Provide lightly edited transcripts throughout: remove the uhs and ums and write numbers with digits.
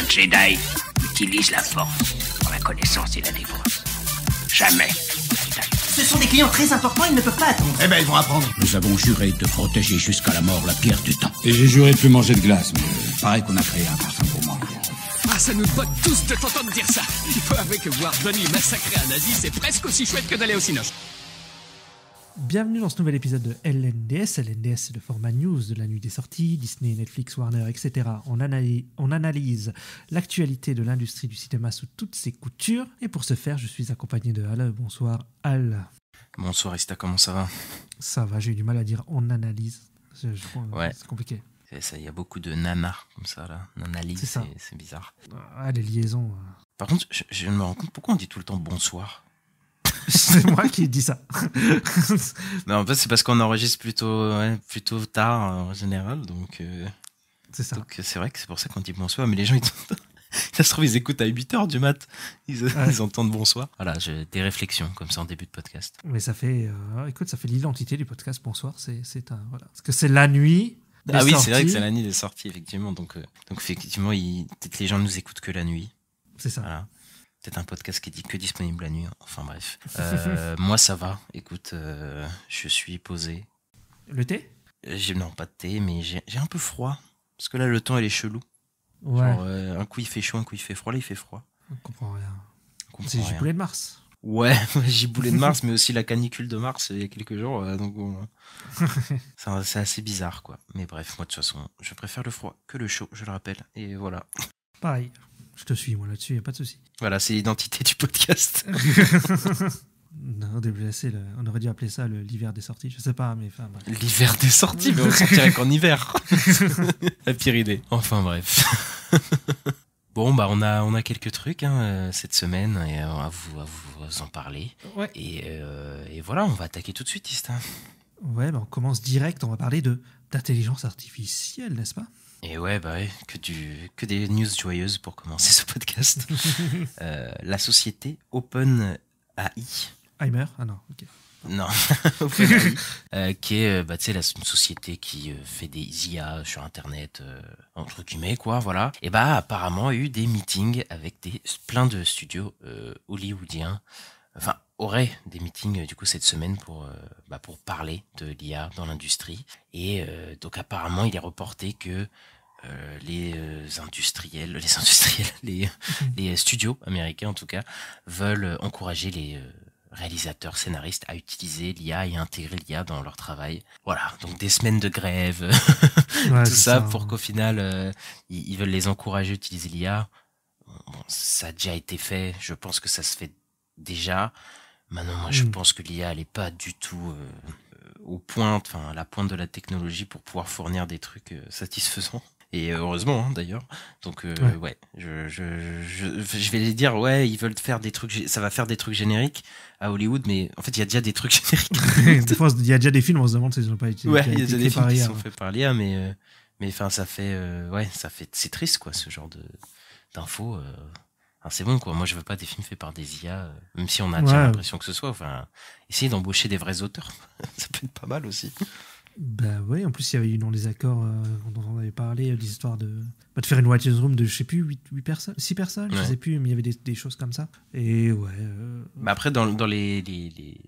Jedi utilise la force pour la connaissance et la défense. Jamais. Ce sont des clients très importants, ils ne peuvent pas attendre. Eh ben, ils vont apprendre. Nous avons juré de protéger jusqu'à la mort la pierre du temps. Et j'ai juré de plus manger de glace, mais Pareil qu'on a créé un parfum pour moi. Ah, ça nous botte tous de t'entendre dire ça. Il faut avouer que voir Donnie massacrer un nazi, c'est presque aussi chouette que d'aller au cinoche. Bienvenue dans ce nouvel épisode de LNDS. LNDS, c'est le format news de la nuit des sorties. Disney, Netflix, Warner, etc. On analyse l'actualité de l'industrie du cinéma sous toutes ses coutures. Et pour ce faire, je suis accompagné de Al. Bonsoir, Al. Bonsoir, Ista, comment ça va? Ça va, j'ai eu du mal à dire on analyse. Ouais. C'est compliqué. Il y a beaucoup de nanas comme ça, là. Nanalyse, c'est bizarre. Ah, les liaisons. Par contre, je me rends compte pourquoi on dit tout le temps bonsoir. C'est moi qui dis ça. Non, en fait, c'est parce qu'on enregistre plutôt tard en général, donc. C'est ça. Donc c'est vrai que c'est pour ça qu'on dit bonsoir, mais les gens, ça se trouve, ils écoutent à 8h du mat. Ils entendent bonsoir. Voilà, des réflexions comme ça en début de podcast. Mais ça fait, écoute, ça fait l'identité du podcast. Bonsoir, c'est un voilà. Parce que c'est la nuit. Ah oui, c'est vrai que c'est la nuit des sorties, effectivement. Donc effectivement, peut-être les gens nous écoutent que la nuit. C'est ça. Voilà. Peut-être un podcast qui est que disponible la nuit. Enfin bref. Moi, ça va. Écoute, je suis posé. Le thé? Non, pas de thé, mais j'ai un peu froid. Parce que là, le temps, il est chelou. Ouais. Genre, un coup, il fait chaud, un coup, il fait froid. Là, il fait froid. On comprend rien. C'est Giboulet de Mars. Ouais, Giboulet de Mars, mais aussi la canicule de Mars il y a quelques jours. Donc bon, c'est assez bizarre, quoi. Mais bref, moi, de toute façon, je préfère le froid que le chaud, je le rappelle. Et voilà. Pareil. Je te suis, moi, là-dessus, il n'y a pas de souci. Voilà, c'est l'identité du podcast. Non, on aurait dû appeler ça l'hiver des sorties, je sais pas, mais enfin bref. L'hiver des sorties, mais on sortirait qu'en hiver. La pire idée. Enfin bref. Bon, bah on a quelques trucs cette semaine et on va vous en parler. Ouais. Et voilà, on va attaquer tout de suite, Ista. Ouais, bah on commence direct, on va parler d'intelligence artificielle, n'est-ce pas? Et ouais, bah ouais, que des news joyeuses pour commencer ce podcast. La société OpenAI. Heimer? Ah non, ok. Non, OpenAI, qui est une société qui fait des IA sur Internet, entre guillemets, quoi, voilà. Et bah apparemment, il y a eu des meetings avec plein de studios hollywoodiens. Enfin, aurait des meetings du coup cette semaine pour parler de l'IA dans l'industrie. Et donc apparemment, il est reporté que les studios américains en tout cas veulent encourager les réalisateurs, scénaristes à utiliser l'IA et intégrer l'IA dans leur travail. Voilà, donc des semaines de grève, ouais, tout ça pour qu'au final ils veulent les encourager à utiliser l'IA. Bon, ça a déjà été fait, je pense que ça se fait déjà. Maintenant, moi, je pense que l'IA, elle est pas du tout à la pointe de la technologie pour pouvoir fournir des trucs satisfaisants. Et heureusement, d'ailleurs. Donc, ouais, je vais les dire, ouais, ils veulent faire des trucs, ça va faire des trucs génériques à Hollywood, mais en fait, il y a déjà des trucs génériques. Des fois, il y a déjà des films, on se demande s'ils n'ont pas été. Ouais, il y a déjà des films qui sont faits par l'IA, mais enfin, c'est triste, quoi, ce genre d'infos. Enfin, c'est bon, quoi. Moi, je veux pas des films faits par des IA, même si on a déjà l'impression que ce soit. Enfin, essayer d'embaucher des vrais auteurs, ça peut être pas mal aussi. Bah ouais, en plus il y avait eu dans les accords dont on avait parlé, des histoires de faire une writers room de je sais plus 8 personnes, 6 personnes, je sais plus, mais il y avait des choses comme ça. Et ouais. Bah après dans les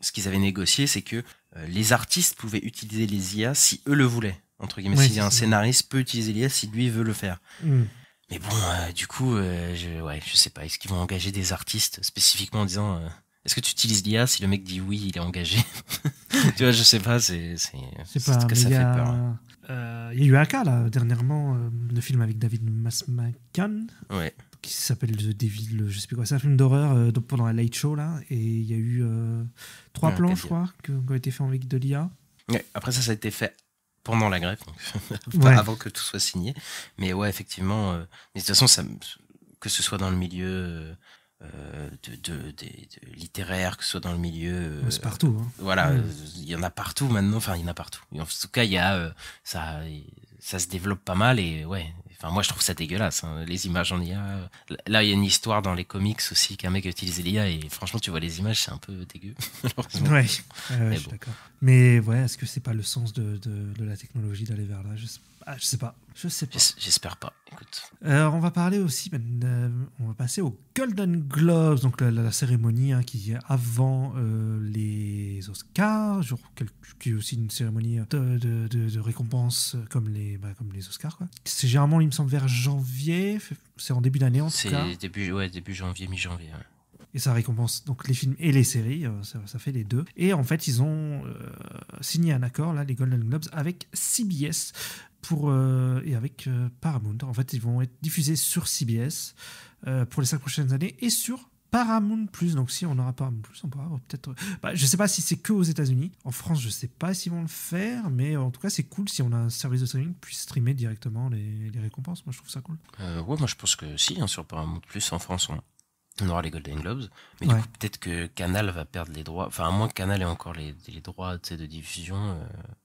ce qu'ils avaient négocié, c'est que les artistes pouvaient utiliser les IA si eux le voulaient, entre guillemets. Si un scénariste peut utiliser l'IA si lui veut le faire. Mais bon, du coup, je sais pas. Est-ce qu'ils vont engager des artistes spécifiquement en disant est-ce que tu utilises l'IA? Si le mec dit oui, il est engagé. Tu vois, je sais pas, c'est pas, que ça fait peur. Il y a eu un cas, là, dernièrement, le film avec David Masmakan, qui s'appelle The Devil, je sais plus quoi, c'est un film d'horreur pendant la Late Show, là, et il y a eu 3 plans, je crois, qui ont été faits avec de l'IA. Ouais, après ça a été fait pendant la grève, donc pas avant que tout soit signé. Mais ouais, effectivement, mais de toute façon, que ce soit dans le milieu de littéraire, que ce soit dans le milieu c'est partout, hein. Voilà, il y en a partout maintenant, enfin il y en a partout. En tout cas, il y a ça se développe pas mal et ouais, Enfin, moi, je trouve ça dégueulasse. Hein. Les images en IA. Là, il y a une histoire dans les comics aussi qu'un mec a utilisé l'IA et franchement, tu vois les images, c'est un peu dégueu. Ouais, je suis d'accord. Mais ouais, est-ce que c'est pas le sens de la technologie d'aller vers là? Je sais pas. J'espère pas. Écoute. On va parler aussi, on va passer aux Golden Globes, donc la cérémonie qui est avant les Oscars, qui est aussi une cérémonie de récompense comme les Oscars, quoi. C'est généralement, il me semble, vers janvier, c'est en début d'année en tout cas. C'est début janvier, mi-janvier. Ouais. Et ça récompense donc les films et les séries, ça fait les deux. Et en fait, ils ont signé un accord, là, les Golden Globes, avec CBS et avec Paramount. En fait, ils vont être diffusés sur CBS pour les 5 prochaines années et sur Paramount+. Donc si on aura Paramount+, on pourra avoir peut-être... je sais pas si c'est que aux États-Unis. En France, je sais pas s'ils vont le faire, mais en tout cas, c'est cool si on a un service de streaming puisse streamer directement les récompenses. Moi, je trouve ça cool. Ouais, moi, je pense que si, sur Paramount+, en France, on aura les Golden Globes, mais du coup, peut-être que Canal va perdre les droits. Enfin, à moins que Canal ait encore les droits de diffusion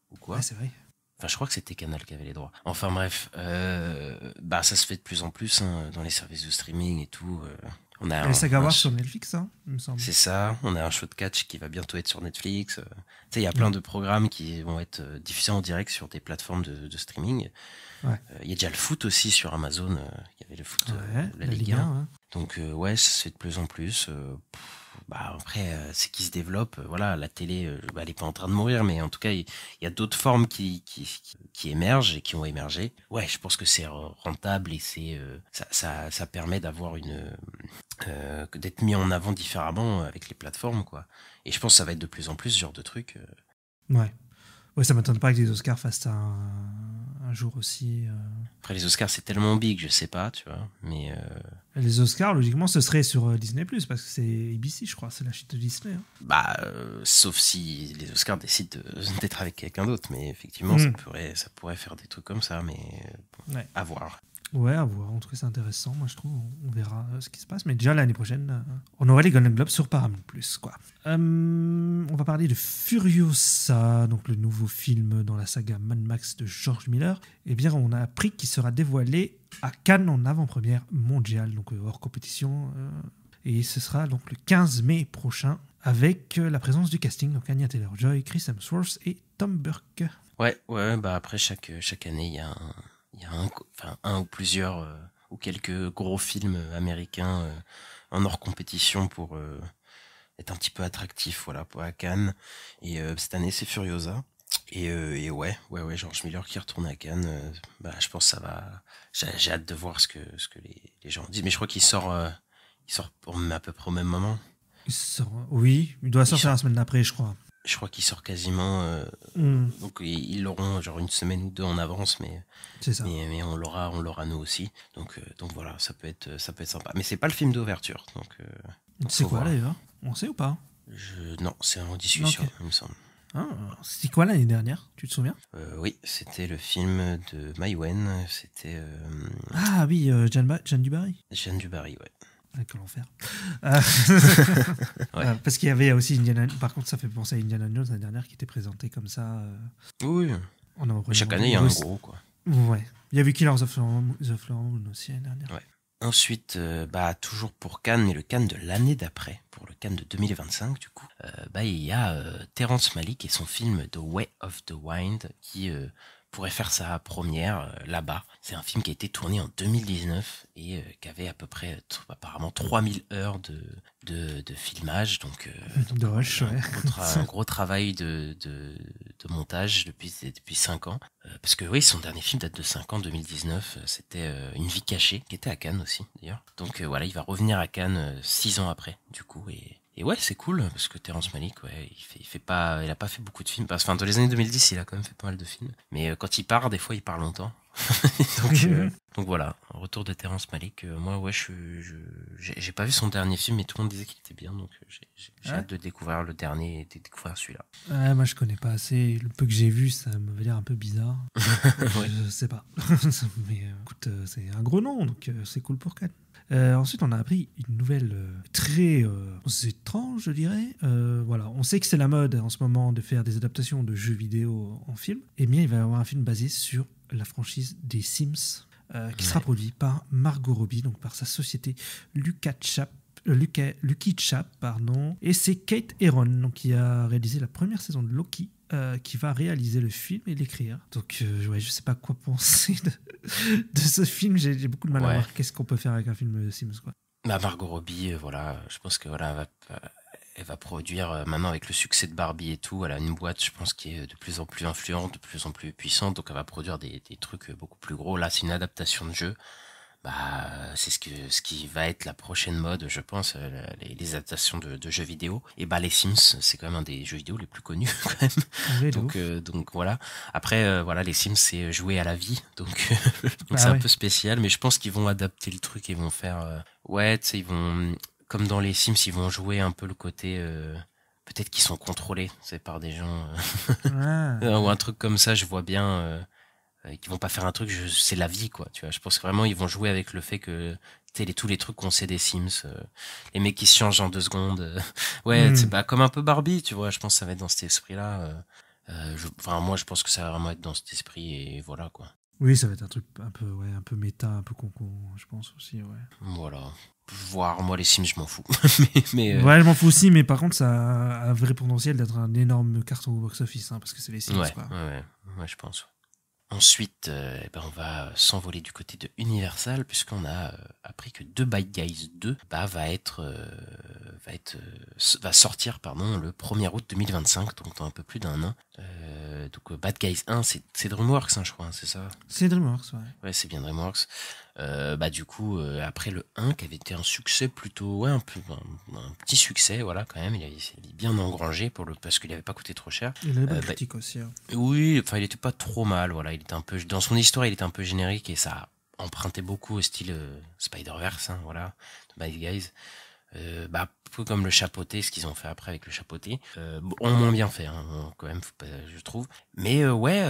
ou quoi. Ouais, c'est vrai. Enfin, je crois que c'était Canal qui avait les droits. Enfin, bref, ça se fait de plus en plus dans les services de streaming et tout. On a les sagas Wars sur Netflix, il me semble. C'est ça. On a un show de catch qui va bientôt être sur Netflix. Tu sais, il y a plein de programmes qui vont être diffusés en direct sur des plateformes de streaming. Il y a déjà le foot aussi sur Amazon. Il y avait le foot, la Ligue 1. Ouais. Donc, ça se fait de plus en plus. Après, c'est qui se développe. Voilà, la télé, elle est pas en train de mourir, mais en tout cas, il y a d'autres formes qui émergent et qui ont émergé. Ouais, je pense que c'est rentable et ça permet d'avoir d'être mis en avant différemment avec les plateformes, quoi. Et je pense que ça va être de plus en plus ce genre de truc. Ouais, ça m'étonne pas que les Oscars fassent un jour aussi. Après, les Oscars, c'est tellement big, je sais pas, tu vois, mais... Les Oscars, logiquement, ce serait sur Disney+, parce que c'est ABC, je crois, c'est la chaîne de Disney. Hein. Sauf si les Oscars décident d'être avec quelqu'un d'autre, mais effectivement, ça pourrait faire des trucs comme ça, mais à voir. Ouais, à voir. En tout cas, c'est intéressant. Moi, je trouve, on verra ce qui se passe. Mais déjà, l'année prochaine, on aura les Golden Globes sur Paramount+, quoi. On va parler de Furiosa, donc le nouveau film dans la saga Mad Max de George Miller. Eh bien, on a appris qu'il sera dévoilé à Cannes en avant-première mondiale, donc hors compétition. Et ce sera donc le 15 mai prochain, avec la présence du casting, donc Anya Taylor-Joy, Chris Hemsworth et Tom Burke. Ouais, après, chaque année, il y a un ou plusieurs ou quelques gros films américains en hors compétition pour être un petit peu attractif, voilà, pour à Cannes. Et cette année, c'est Furiosa. Et ouais, George Miller qui retourne à Cannes. Je pense que ça va. J'ai hâte de voir ce que les gens disent. Mais je crois qu'il sort à peu près au même moment. Oui, il doit sortir la semaine d'après, je crois. Je crois qu'il sort quasiment. Donc ils l'auront genre une semaine ou deux en avance, mais c'est ça. Mais on l'aura nous aussi. Donc voilà, ça peut être sympa. Mais c'est pas le film d'ouverture. Donc c'est quoi d'ailleurs? On sait ou pas? Non, c'est en discussion, il me semble. C'était quoi l'année dernière? Tu te souviens? Oui, c'était le film de Mai Wen. C'était. Ah oui, Jeanne du Barry. Jeanne du Barry, ouais. Quel enfer. Parce qu'il y avait aussi Indiana. Par contre, ça fait penser à Indiana Jones l'année dernière qui était présenté comme ça. Oui. Chaque année, il y a un gros, quoi. Ouais. Il y a eu Killers of the Flower Moon aussi l'année dernière. Ouais. Ensuite, toujours pour Cannes, mais le Cannes de l'année d'après, pour le Cannes de 2025, du coup, il y a Terrence Malick et son film The Way of the Wind qui pourrait faire sa première là-bas. C'est un film qui a été tourné en 2019 et qui avait à peu près apparemment 3000 heures de filmage. Donc, de rush, un gros travail de montage depuis 5 ans. Parce que oui, son dernier film date de 5 ans, 2019. C'était Une vie cachée, qui était à Cannes aussi, d'ailleurs. Donc voilà, il va revenir à Cannes 6 ans après, du coup. Et ouais, c'est cool, parce que Terrence Malick, il a pas fait beaucoup de films. Enfin, dans les années 2010, il a quand même fait pas mal de films. Mais quand il part, des fois, il part longtemps. donc voilà, retour de Terrence Malick. Moi, ouais, j'ai pas vu son dernier film, mais tout le monde disait qu'il était bien. Donc j'ai hâte de découvrir le dernier et de découvrir celui-là. Moi, je connais pas assez. Le peu que j'ai vu, ça m'avait l'air un peu bizarre. Je sais pas. Mais écoute, c'est un gros nom, donc c'est cool pour Cannes. Ensuite, on a appris une nouvelle très étrange, je dirais. Voilà, on sait que c'est la mode en ce moment de faire des adaptations de jeux vidéo en film. Eh bien, il va y avoir un film basé sur la franchise des Sims. qui sera produit par Margot Robbie, donc par sa société Lucky Chap, pardon. Et c'est Kate Herron, donc, qui a réalisé la première saison de Loki, qui va réaliser le film et l'écrire. Donc, ouais, je sais pas quoi penser de ce film. J'ai beaucoup de mal à voir qu'est-ce qu'on peut faire avec un film de Sims, quoi. Bah, Margot Robbie, voilà, je pense que voilà, elle va produire maintenant avec le succès de Barbie et tout. Elle a une boîte, je pense, qui est de plus en plus influente, de plus en plus puissante. Donc, elle va produire des trucs beaucoup plus gros. Là, c'est une adaptation de jeu. Bah, c'est ce qui va être la prochaine mode, je pense, les adaptations de jeux vidéo. Et bah, les Sims, c'est quand même un des jeux vidéo les plus connus, quand même. Donc voilà. Après, voilà, les Sims, c'est jouer à la vie. Donc c'est un peu spécial, mais je pense qu'ils vont adapter le truc et vont faire, tu sais, ils vont, comme dans les Sims, ils vont jouer un peu le côté, peut-être qu'ils sont contrôlés, c'est par des gens, ou un truc comme ça, je vois bien, qui vont pas faire un truc, c'est la vie, quoi, tu vois. Je pense que vraiment ils vont jouer avec le fait que tous les trucs qu'on sait des Sims, les mecs qui se changent en 2 secondes, c'est pas comme un peu Barbie, tu vois. Je pense que ça va être dans cet esprit-là. Moi, je pense que ça va vraiment être dans cet esprit et voilà, quoi. Oui, ça va être un truc un peu méta, un peu con, je pense aussi, ouais. Voilà. Voir, moi les Sims, je m'en fous. Ouais, je m'en fous aussi, mais par contre, ça a un vrai potentiel d'être un énorme carton au box-office, parce que c'est les Sims, quoi. Ouais, je pense. Ensuite, on va s'envoler du côté de Universal, puisqu'on a appris que The Bad Guys 2 va sortir le 1er août 2025, donc dans un peu plus d'un an. Donc Bad Guys 1, c'est DreamWorks, je crois, c'est ça? C'est DreamWorks, ouais. Ouais, c'est bien DreamWorks. Du coup, après le 1, qui avait été un succès plutôt, un petit succès, voilà, quand même, il avait bien engrangé parce qu'il n'avait pas coûté trop cher. Il avait bonne critique aussi. Hein. Oui, enfin, il était pas trop mal, voilà, il était un peu, dans son histoire, il était un peu générique et ça empruntait beaucoup au style Spider-Verse, voilà, de Bad Guys. Un peu comme le chapeauté, ce qu'ils ont fait après avec le chapeauté, ont moins bien fait, quand même, je trouve. Mais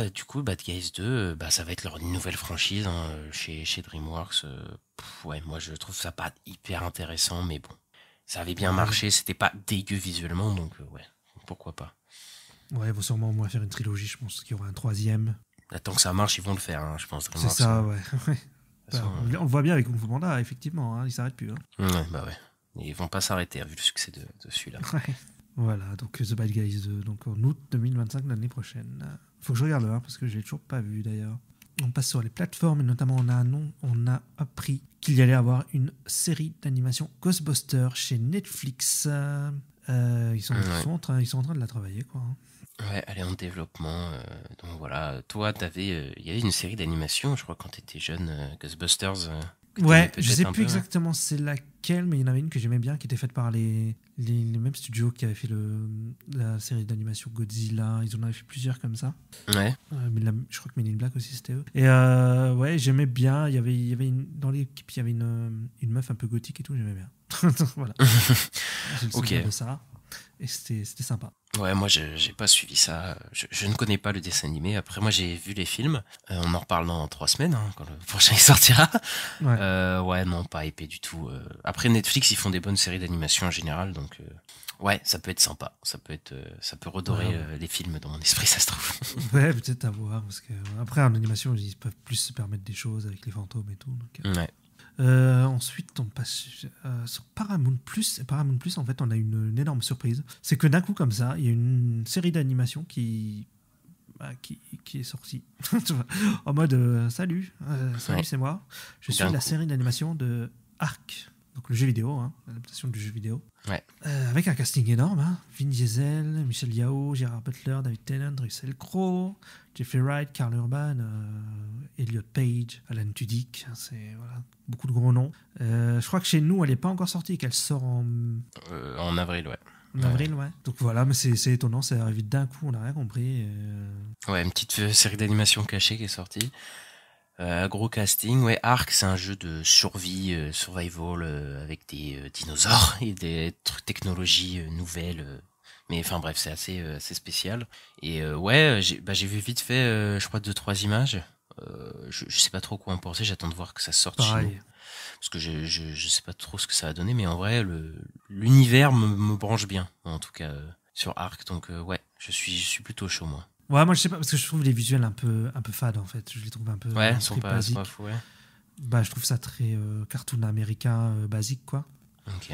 du coup, Bad Guys 2, ça va être leur nouvelle franchise chez DreamWorks. Moi je trouve ça pas hyper intéressant, mais bon, ça avait bien marché, c'était pas dégueu visuellement, donc pourquoi pas. Ouais, ils vont sûrement au moins faire une trilogie, je pense qu'il y aura un 3e. Tant que ça marche, ils vont le faire, je pense. C'est ça, ouais. On le voit bien avec Kung Fu Panda, effectivement, ils s'arrêtent plus. Ouais. Ils vont pas s'arrêter, vu le succès de celui-là. Ouais. Voilà, donc The Bad Guys 2, donc en août 2025, l'année prochaine. Faut que je regarde parce que je l'ai toujours pas vu d'ailleurs. On passe sur les plateformes et notamment on a appris qu'il y allait avoir une série d'animation Ghostbusters chez Netflix. Ils sont en train de la travailler, quoi. Ouais, elle est en développement. Donc voilà, toi, il y avait une série d'animation, je crois, quand t'étais jeune, Ghostbusters. Ouais, je sais plus exactement c'est laquelle, mais il y en avait une que j'aimais bien qui était faite par les mêmes studios qui avaient fait la série d'animation Godzilla. Ils en avaient fait plusieurs comme ça. Ouais. Je crois que Men in Black aussi c'était eux. Et j'aimais bien. Il y avait dans l'équipe, il y avait une meuf un peu gothique et tout, j'aimais bien. Voilà. J'ai le souvenir de ça. Et c'était sympa. Ouais, moi j'ai pas suivi ça. Je ne connais pas le dessin animé. Après, moi j'ai vu les films. On en reparle dans 3 semaines, quand le prochain il sortira. Ouais. Non, pas épais du tout. Après, Netflix, ils font des bonnes séries d'animation en général, donc ça peut être sympa. Ça peut redorer les films dans mon esprit, ça se trouve. Ouais, peut-être à voir, parce que après en animation, ils peuvent plus se permettre des choses avec les fantômes et tout. Donc, ouais. Ensuite, on passe sur Paramount+. Paramount+, en fait, on a une énorme surprise. C'est que d'un coup, comme ça, il y a une série d'animation qui est sortie. En mode salut, c'est moi. Je suis la série d'animation de Ark, donc le jeu vidéo, l'adaptation du jeu vidéo. Ouais. Avec un casting énorme, Vin Diesel, Michelle Yeoh, Gerard Butler, David Tennant, Russell Crowe, Jeffrey Wright, Karl Urban, Elliot Page, Alan Tudyk, c'est beaucoup de gros noms. Je crois que chez nous, elle n'est pas encore sortie et qu'elle sort en avril, ouais. En avril, ouais. Donc voilà, mais c'est étonnant, ça arrive d'un coup, on n'a rien compris. Ouais, une petite série d'animation cachée qui est sortie. Gros casting, ouais. Ark, c'est un jeu de survie, survival, avec des dinosaures et des technologies nouvelles. Mais enfin bref, c'est assez spécial. Et j'ai vu vite fait, je crois 2-3 images. Je sais pas trop quoi en penser. J'attends de voir que ça sorte chez nous. Parce que je sais pas trop ce que ça va donner, mais en vrai l'univers me branche bien, en tout cas sur Ark. Donc je suis plutôt chaud, moi. Ouais, moi je sais pas, parce que je trouve les visuels un peu fades en fait. Je les trouve un peu ils sont pas fous, ouais. Bah, je trouve ça très cartoon américain basique, quoi. Ok.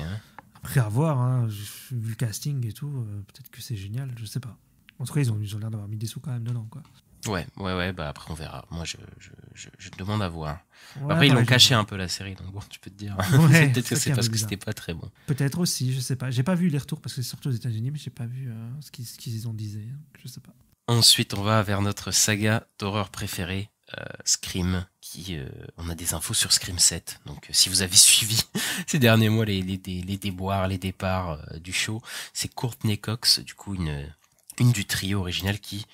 Après, à voir, hein, j'ai vu le casting et tout, peut-être que c'est génial, je sais pas. En tout cas, ils ont l'air d'avoir mis des sous quand même dedans, quoi. Ouais, bah après on verra. Moi je demande à voir. Ouais, Après ils l'ont pareil, caché un peu la série, donc bon, tu peux te dire. Ouais, Peut-être que ça, c'est un peu parce que bizarre. c'était pas très bon. Peut-être aussi, je sais pas. J'ai pas vu les retours parce que c'est surtout aux États-Unis, mais j'ai pas vu ce qu'ils ont disé. Je sais pas. Ensuite, on va vers notre saga d'horreur préférée, Scream, on a des infos sur Scream 7. Donc, si vous avez suivi ces derniers mois les déboires, les départs du show, c'est Courtney Cox, du coup, une du trio original qui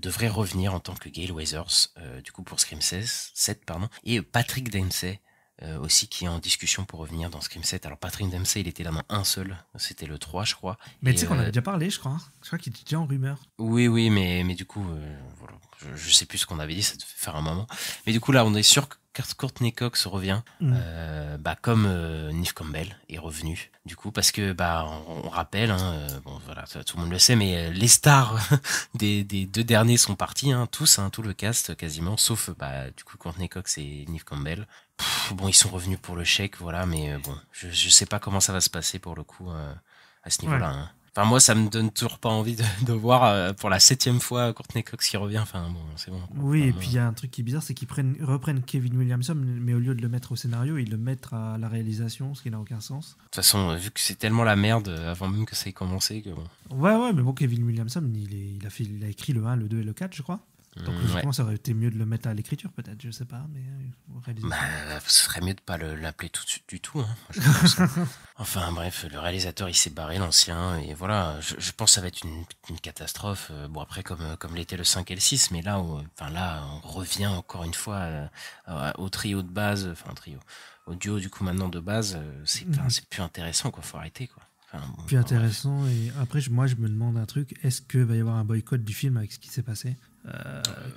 devrait revenir en tant que Gale Weathers, du coup, pour Scream 7, pardon. Et Patrick Dempsey, aussi, qui est en discussion pour revenir dans Scream 7. Alors, Patrick Dempsey, il était là dans un seul, c'était le 3, je crois. Mais tu sais qu'on avait déjà parlé, je crois. Je crois qu'il était déjà en rumeur. Oui, mais du coup, voilà, je sais plus ce qu'on avait dit, ça devait faire un moment. Mais du coup, là, on est sûr que Courtney Cox revient, comme Neve Campbell est revenu, du coup, parce que, on rappelle, hein, bon, voilà, tout le monde le sait, mais les stars des 2 derniers sont partis, hein, tous, hein, tout le cast, quasiment, sauf, du coup, Courtney Cox et Neve Campbell. Bon, ils sont revenus pour le chèque, voilà, mais bon, je sais pas comment ça va se passer pour le coup, à ce niveau-là, hein. Enfin, moi, ça me donne toujours pas envie de voir pour la 7e fois Courtney Cox qui revient. Enfin, bon, c'est bon. Oui, enfin, et puis il y a un truc qui est bizarre, c'est qu'ils reprennent Kevin Williamson, mais au lieu de le mettre au scénario, ils le mettent à la réalisation, ce qui n'a aucun sens. De toute façon, vu que c'est tellement la merde avant même que ça ait commencé, que bon. Ouais, mais bon, Kevin Williamson, il a écrit le 1, le 2 et le 4, je crois. Donc, logiquement, ça aurait été mieux de le mettre à l'écriture, peut-être, je sais pas, mais ce serait mieux de pas l'appeler tout de suite du tout, hein, moi, je pense. Enfin, bref, le réalisateur, il s'est barré, l'ancien, et voilà, je pense que ça va être une catastrophe. Bon, après, comme l'était le 5 et le 6, mais là, on revient encore une fois au trio de base, au duo, du coup, maintenant de base, c'est plus intéressant, quoi, faut arrêter, quoi. Plus intéressant, et après, moi, je me demande un truc, est-ce qu'il va y avoir un boycott du film avec ce qui s'est passé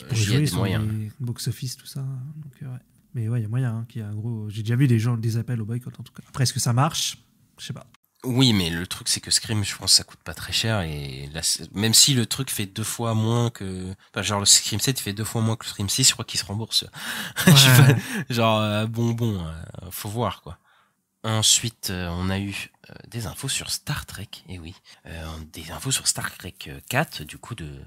pour jouer sur les box-office, tout ça, donc ouais. Mais ouais, il y a moyen qu'il y ait un gros... J'ai déjà vu des appels au boycott, en tout cas. Après, est-ce que ça marche? Je sais pas. Oui, mais le truc, c'est que Scream, je pense, ça coûte pas très cher, et là, même si le truc fait 2 fois moins que... Enfin, genre, le Scream 7, il fait 2 fois moins que le Scream 6, je crois qu'il se rembourse. Ouais. Faut voir, quoi. Ensuite, on a eu des infos sur Star Trek, et oui, des infos sur Star Trek 4, du coup, de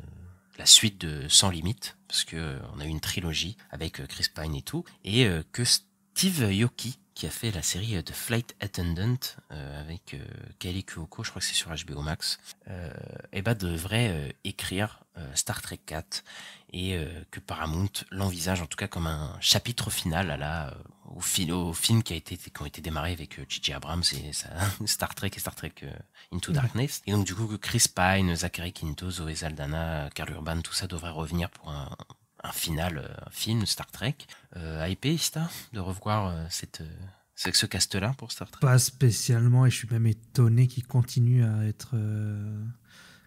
la suite de Sans Limite, parce que on a eu une trilogie avec Chris Pine et tout, et que Steve Yoki, qui a fait la série The Flight Attendant avec Kylie Cuoco, je crois que c'est sur HBO Max, devrait écrire Star Trek 4, et que Paramount l'envisage en tout cas comme un chapitre final au film qui ont été démarrés avec J.J. Abrams et Star Trek et Star Trek Into Darkness. Et donc du coup que Chris Pine, Zachary Quinto, Zoé Saldana, Karl Urban, tout ça devrait revenir pour un film Star Trek. Hypé, Ista, de revoir ce cast-là pour Star Trek? Pas spécialement, et je suis même étonné qu'ils continuent à être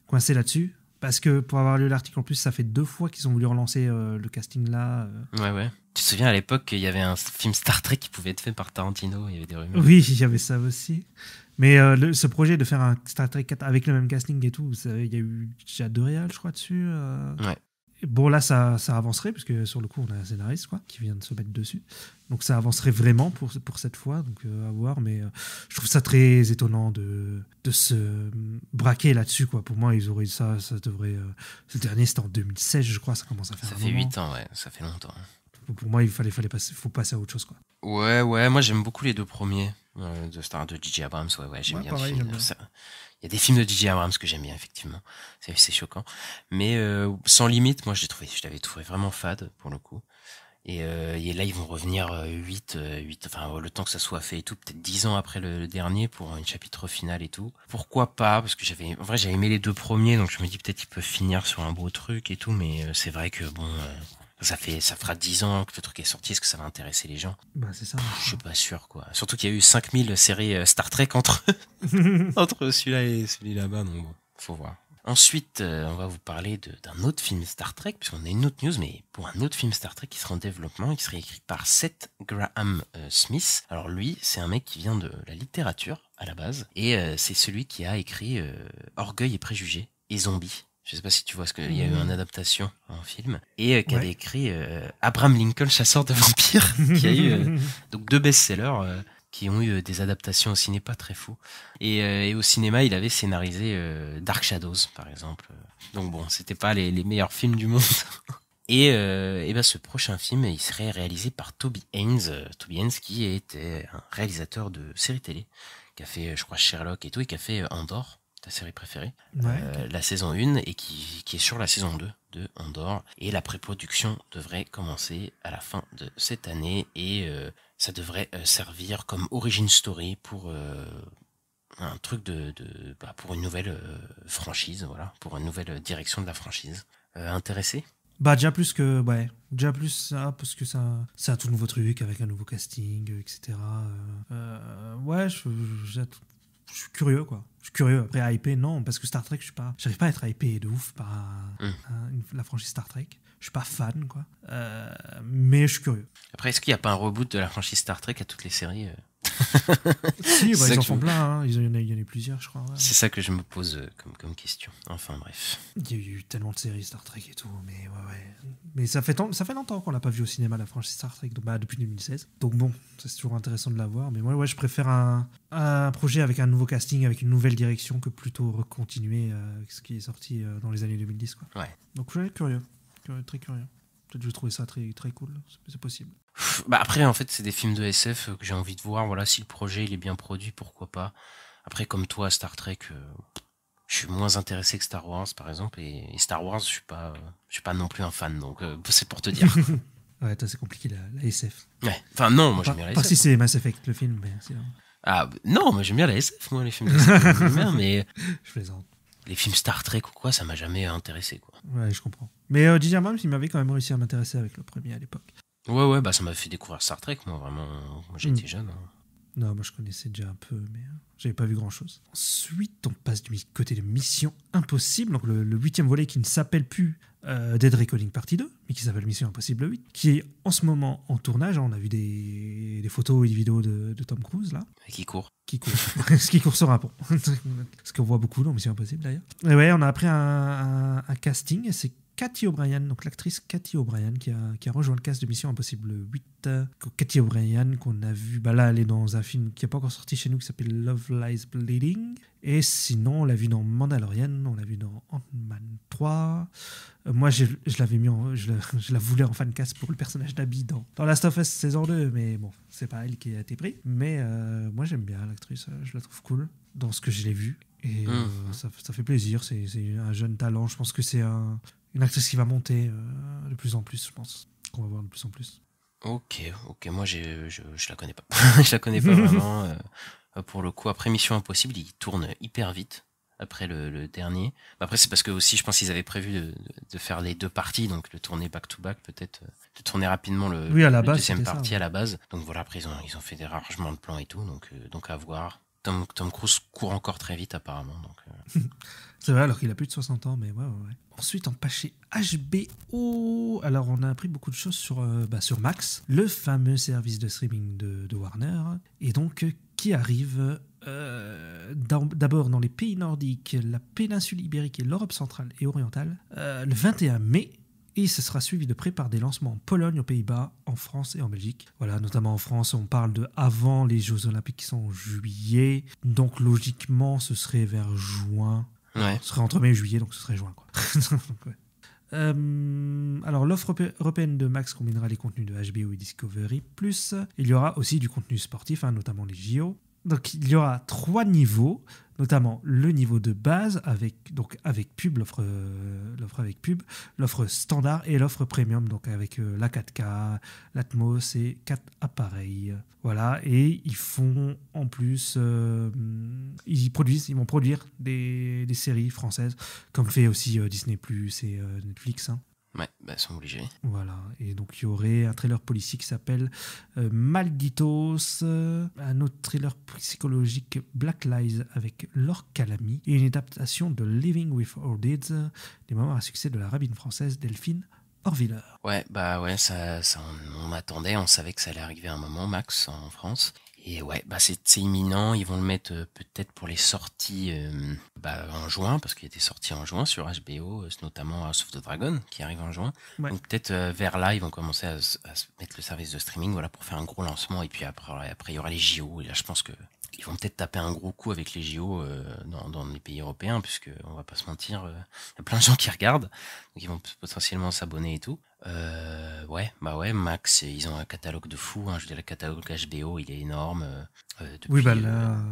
coincés là-dessus. Parce que pour avoir lu l'article en plus, ça fait 2 fois qu'ils ont voulu relancer le casting là. Ouais. Tu te souviens à l'époque qu'il y avait un film Star Trek qui pouvait être fait par Tarantino, il y avait des rumeurs. Oui, il y avait ça aussi. Mais ce projet de faire un Star Trek 4 avec le même casting et tout, il y a eu déjà 2 réals, je crois, dessus. Ouais. Bon, là, ça avancerait, parce que sur le coup, on a un scénariste qui vient de se mettre dessus. Donc, ça avancerait vraiment pour cette fois, donc à voir. Mais je trouve ça très étonnant de se braquer là-dessus, quoi. Pour moi, ils auraient ça devrait... le dernier, c'était en 2016, je crois, ça commence à faire ça un fait moment. 8 ans, ouais, ça fait longtemps. Pour moi, faut passer à autre chose, quoi. Ouais, moi j'aime beaucoup les 2 premiers de J.J. Abrams, ouais, j'aime bien. Pareil, j'aime bien. Il y a des films de J.J. Abrams que j'aime bien, effectivement. C'est choquant. Mais Sans Limite, moi je l'avais trouvé vraiment fade, pour le coup. Et là, ils vont revenir 8, enfin, le temps que ça soit fait et tout, peut-être 10 ans après le dernier pour une chapitre finale et tout. Pourquoi pas? Parce que j'avais aimé les 2 premiers, donc je me dis peut-être qu'ils peuvent finir sur un beau truc et tout, mais c'est vrai que bon, ça fera 10 ans que le truc est sorti, est-ce que ça va intéresser les gens? Bah, c'est ça. Je suis pas sûr, quoi. Surtout qu'il y a eu 5000 séries Star Trek entre celui-là et celui là-bas, donc bon, faut voir. Ensuite, on va vous parler d'un autre film Star Trek, puisqu'on a une autre news, mais pour un autre film Star Trek qui sera en développement, qui serait écrit par Seth Graham Smith. Alors lui, c'est un mec qui vient de la littérature, à la base, et c'est celui qui a écrit Orgueil et Préjugés et Zombies. Je sais pas si tu vois ce qu'il y a eu une adaptation en film et qui a écrit Abraham Lincoln, chasseur de vampires, qui a eu donc 2 best-sellers qui ont eu des adaptations au ciné pas très fous. Et au cinéma, il avait scénarisé Dark Shadows, par exemple. Donc bon, c'était pas les meilleurs films du monde. Et ben ce prochain film, il serait réalisé par Toby Haynes. Toby Haynes qui était un réalisateur de séries télé, qui a fait, je crois, Sherlock et tout, et qui a fait Andor, ta série préférée, la saison 1, et qui est sur la saison 2 de Andor. Et la pré-production devrait commencer à la fin de cette année, et ça devrait servir comme origin story pour un truc pour une nouvelle franchise, voilà, pour une nouvelle direction de la franchise. Intéressé ? Bah déjà plus ça, parce que c'est un tout nouveau truc avec un nouveau casting, etc. Ouais, je suis curieux, quoi. Je suis curieux. Après, hypé, non, parce que Star Trek, j'arrive pas à être hypé de ouf par la franchise Star Trek. Je suis pas fan, quoi. Mais je suis curieux. Après, est-ce qu'il n'y a pas un reboot de la franchise Star Trek à toutes les séries Si, ils en font plein, hein. Il y en a plusieurs, je crois. Ouais. C'est ça que je me pose comme question. Enfin, bref. Il y a eu tellement de séries Star Trek et tout, mais ouais. Mais ça fait longtemps qu'on l'a pas vu au cinéma, la franchise Star Trek, donc, depuis 2016. Donc bon, c'est toujours intéressant de la voir. Mais moi, je préfère un projet avec un nouveau casting, avec une nouvelle direction, que plutôt recontinuer avec ce qui est sorti dans les années 2010, quoi. Ouais. Donc je suis curieux, très curieux. Peut-être que je trouvais ça très, très cool, c'est possible. Bah après, en fait, c'est des films de SF que j'ai envie de voir. Voilà, si le projet il est bien produit, pourquoi pas. Après, comme toi, Star Trek, je suis moins intéressé que Star Wars, par exemple. Et Star Wars, je suis pas non plus un fan, donc c'est pour te dire. Ouais, toi, c'est compliqué la SF. Ouais. Enfin non, moi j'aime bien la SF. Pas si c'est Mass Effect le film, mais sinon. Ah non, moi j'aime bien la SF, moi les films de SF, j'aime bien, mais je plaisante. Les films Star Trek ou quoi, ça m'a jamais intéressé, quoi. Ouais, je comprends. Mais J.J. Abrams, il m'avait quand même réussi à m'intéresser avec le premier à l'époque. Ouais, bah ça m'a fait découvrir Star Trek, moi, vraiment. Moi, j'étais jeune. Hein. Non, moi je connaissais déjà un peu, mais j'avais pas vu grand-chose. Ensuite, on passe du côté de Mission Impossible, donc le 8e volet qui ne s'appelle plus Dead Reckoning Partie 2, mais qui s'appelle Mission Impossible 8, qui est en ce moment en tournage. On a vu des photos et des vidéos de Tom Cruise, là. Et qui court. Qui court sur un pont. Ce qu'on voit beaucoup dans Mission Impossible, d'ailleurs. Et ouais, on a appris un casting, et c'est Cathy O'Brien, donc l'actrice Cathy O'Brien qui a rejoint le cast de Mission Impossible 8. Cathy O'Brien qu'on a vu, là elle est dans un film qui n'est pas encore sorti chez nous qui s'appelle Love Lies Bleeding, et sinon on l'a vu dans Mandalorian, on l'a vu dans Ant-Man 3. Moi je l'avais mis je la voulais en fancast pour le personnage d'Abby dans Last of Us saison 2, mais bon, c'est pas elle qui a été prise. Mais moi j'aime bien l'actrice, je la trouve cool dans ce que je l'ai vu, et ça fait plaisir. C'est un jeune talent, je pense que c'est une actrice qui va monter de plus en plus, je pense qu'on va voir de plus en plus. Ok, moi je la connais pas. Je la connais pas vraiment. Pour le coup, après Mission Impossible, il tourne hyper vite après le dernier. Après, c'est parce que aussi, je pense qu'ils avaient prévu de faire les 2 parties, donc de tourner back-to-back, peut-être de tourner rapidement le deuxième partie ça, à la base. Donc voilà, après ils ont fait des arrangements de plans et tout, donc à voir. Tom Cruise court encore très vite apparemment. Donc, C'est vrai, alors qu'il a plus de 60 ans, mais ouais. Ensuite, on passe chez HBO. Alors, on a appris beaucoup de choses sur Max, le fameux service de streaming de Warner, et donc qui arrive d'abord dans les pays nordiques, la péninsule ibérique et l'Europe centrale et orientale, le 21 mai. Et ce sera suivi de près par des lancements en Pologne, aux Pays-Bas, en France et en Belgique. Voilà, notamment en France, on parle de avant les Jeux Olympiques qui sont en juillet. Donc logiquement, ce serait vers juin. Ouais. Ce serait entre mai et juillet, donc ce serait juin, quoi. Donc, ouais. Alors l'offre européenne de Max combinera les contenus de HBO et Discovery+. Il y aura aussi du contenu sportif, notamment les JO. Donc il y aura 3 niveaux, notamment le niveau de base avec pub, l'offre avec pub, l'offre standard et l'offre premium, donc avec la 4K, l'Atmos et 4 appareils. Voilà, et ils font en plus, ils vont produire des séries françaises, comme fait aussi Disney+ et Netflix. Ouais, ils sont obligés. Voilà, et donc il y aurait un thriller policier qui s'appelle Malditos, un autre thriller psychologique Black Lies avec Laure Calamy, et une adaptation de Living with Our Deeds, des moments à succès de la rabbine française Delphine Orviller. Ouais, ça on attendait, on savait que ça allait arriver à un moment, Max, en France. Et ouais, bah c'est imminent. Ils vont le mettre peut-être pour les sorties en juin, parce qu'il y a des sorties en juin sur HBO, notamment House of the Dragon qui arrive en juin. Ouais. Donc peut-être vers là, ils vont commencer à se mettre le service de streaming, voilà, pour faire un gros lancement. Et puis après il y aura les JO. Et là, je pense que ils vont peut-être taper un gros coup avec les JO dans les pays européens, puisque on va pas se mentir, il y a plein de gens qui regardent, donc ils vont potentiellement s'abonner et tout. Max, ils ont un catalogue de fou, hein. Je veux dire, le catalogue HBO, il est énorme. Depuis, Oui, bah là,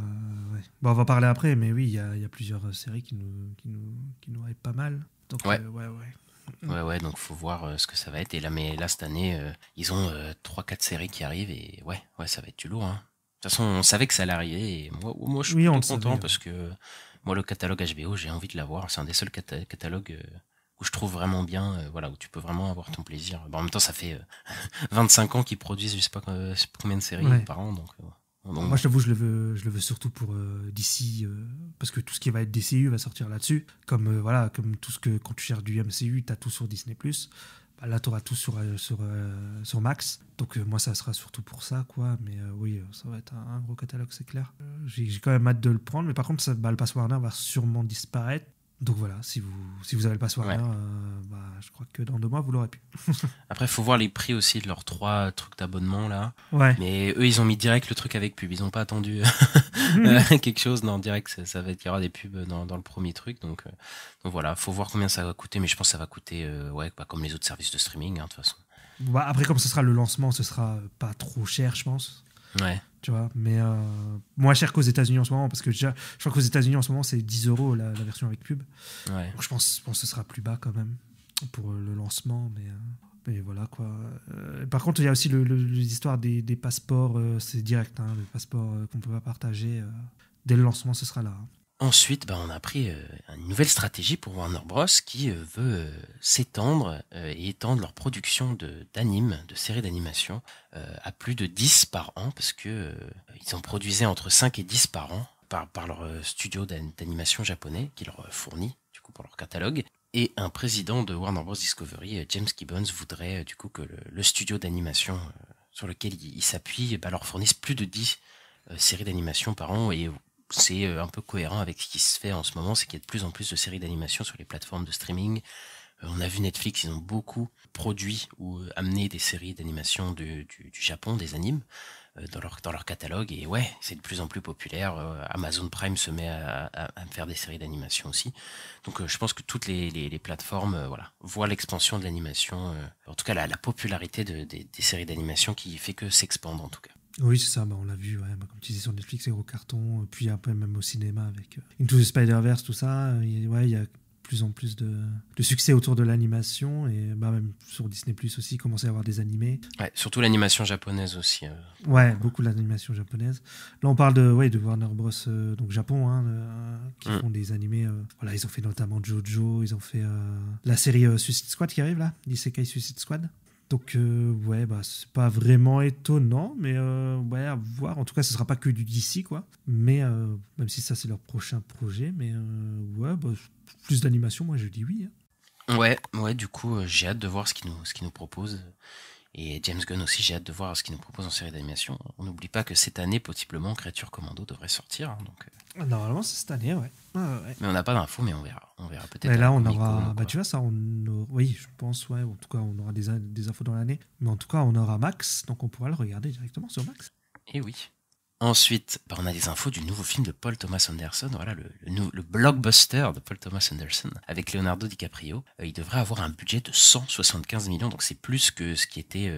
ouais. Bon, on va parler après, mais oui, il y a plusieurs séries qui nous hype pas mal. Donc, Ouais. Ouais. Donc faut voir ce que ça va être. Et là, cette année, ils ont 3-4 séries qui arrivent, et ouais, ça va être du lourd, hein. De toute façon, on savait que ça allait arriver, et moi je suis plutôt content, parce que moi, le catalogue HBO, j'ai envie de l'avoir. C'est un des seuls catalogues où je trouve vraiment bien, où tu peux vraiment avoir ton plaisir. Bon, en même temps, ça fait 25 ans qu'ils produisent, je sais pas combien de séries par an, donc moi, je t'avoue, je le veux surtout pour DC, parce que tout ce qui va être DCU va sortir là-dessus. Comme tout ce que, quand tu cherches du MCU, t'as tout sur Disney+. Bah, là, t'auras tout sur Max. Donc moi, ça sera surtout pour ça, quoi. Mais oui, ça va être un gros catalogue, c'est clair. J'ai quand même hâte de le prendre, mais par contre, le Pass Warner va sûrement disparaître. Donc voilà, si vous avez le Pass Warner, je crois que dans 2 mois, vous l'aurez plus. Après, il faut voir les prix aussi de leurs 3 trucs d'abonnement, là. Ouais. Mais eux, ils ont mis direct le truc avec pub. Ils n'ont pas attendu quelque chose. Non, direct, ça va être, il y aura des pubs dans le premier truc. Donc voilà, faut voir combien ça va coûter. Mais je pense que ça va coûter, comme les autres services de streaming, hein, de toute façon. Bah, après, comme ce sera le lancement, ce sera pas trop cher, je pense. Ouais. Tu vois, mais moins cher qu'aux États-Unis en ce moment, parce que déjà, je crois qu'aux États-Unis en ce moment, c'est 10€ la version avec pub. Ouais. Donc, je pense que ce sera plus bas quand même pour le lancement, mais voilà quoi. Par contre, il y a aussi l'histoire des passeports, c'est direct, hein, le passeport qu'on peut pas partager. Dès le lancement, ce sera là. Hein. Ensuite, on a pris une nouvelle stratégie pour Warner Bros. Qui veut s'étendre et étendre leur production de séries d'animation à plus de 10 par an, parce que ils en produisaient entre 5 et 10 par an par leur studio d'animation japonais qui leur fournit du coup pour leur catalogue. Et un président de Warner Bros. Discovery, James Gibbons, voudrait du coup que le studio d'animation sur lequel il s'appuie leur fournisse plus de 10 séries d'animation par an. Et c'est un peu cohérent avec ce qui se fait en ce moment, c'est qu'il y a de plus en plus de séries d'animation sur les plateformes de streaming. On a vu Netflix, ils ont beaucoup produit ou amené des séries d'animation du Japon, des animes, dans leur catalogue. Et ouais, c'est de plus en plus populaire. Amazon Prime se met à faire des séries d'animation aussi. Donc je pense que toutes les plateformes voient l'expansion de l'animation, en tout cas la popularité des séries d'animation qui fait que s'expandent en tout cas. Oui, c'est ça, on l'a vu, comme tu disais sur Netflix, c'est gros carton, puis un peu même au cinéma avec Into the Spider-Verse, tout ça. Il y a plus en plus de succès autour de l'animation, et même sur Disney Plus aussi, commencer à avoir des animés. Ouais, surtout l'animation japonaise aussi. Ouais, beaucoup l'animation japonaise. Là, on parle de Warner Bros. Donc Japon, qui font des animés. Ils ont fait notamment Jojo, ils ont fait la série Suicide Squad qui arrive là, l'Isekai Suicide Squad. Donc, c'est pas vraiment étonnant, mais à voir. En tout cas, ce sera pas que du DC, quoi. Mais, même si ça, c'est leur prochain projet, mais plus d'animation, moi, je dis oui. Hein. Ouais, du coup, j'ai hâte de voir ce qu'ils nous proposent. Et James Gunn aussi, j'ai hâte de voir ce qu'il nous propose en série d'animation. On n'oublie pas que cette année, possiblement, Creature Commando devrait sortir. Hein, donc, normalement, c'est cette année, ouais. Ouais. Mais on n'a pas d'infos, mais on verra. On verra peut-être. Et là, on aura. Tu vois, ça, oui, je pense, ouais. En tout cas, on aura des infos dans l'année. Mais en tout cas, on aura Max, donc on pourra le regarder directement sur Max. Et oui. Ensuite, on a des infos du nouveau film de Paul Thomas Anderson, voilà le blockbuster de Paul Thomas Anderson avec Leonardo DiCaprio. Il devrait avoir un budget de 175 millions, donc c'est plus que ce qui était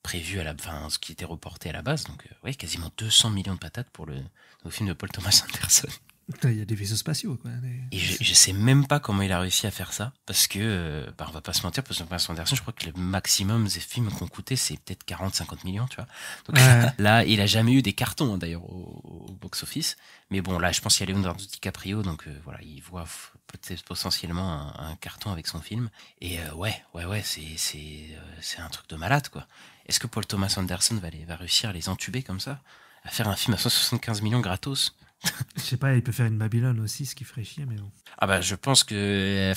prévu ce qui était reporté à la base. Donc quasiment 200 millions de patates pour le nouveau film de Paul Thomas Anderson. Il y a des vaisseaux spatiaux, quoi. Et je sais même pas comment il a réussi à faire ça, parce que, on va pas se mentir, Paul Thomas Anderson, je crois que le maximum des films qu'on coûtait, c'est peut-être 40-50 millions, tu vois. Donc là, il a jamais eu des cartons, hein, d'ailleurs, au box-office. Mais bon, là, je pense qu'il y a Leonardo DiCaprio, donc il voit peut-être potentiellement un carton avec son film. Et c'est un truc de malade, quoi. Est-ce que Paul Thomas Anderson va réussir à les entuber comme ça, à faire un film à 175 millions gratos? Je sais pas, il peut faire une Babylone aussi, ce qui ferait chier, mais bon. Je pense que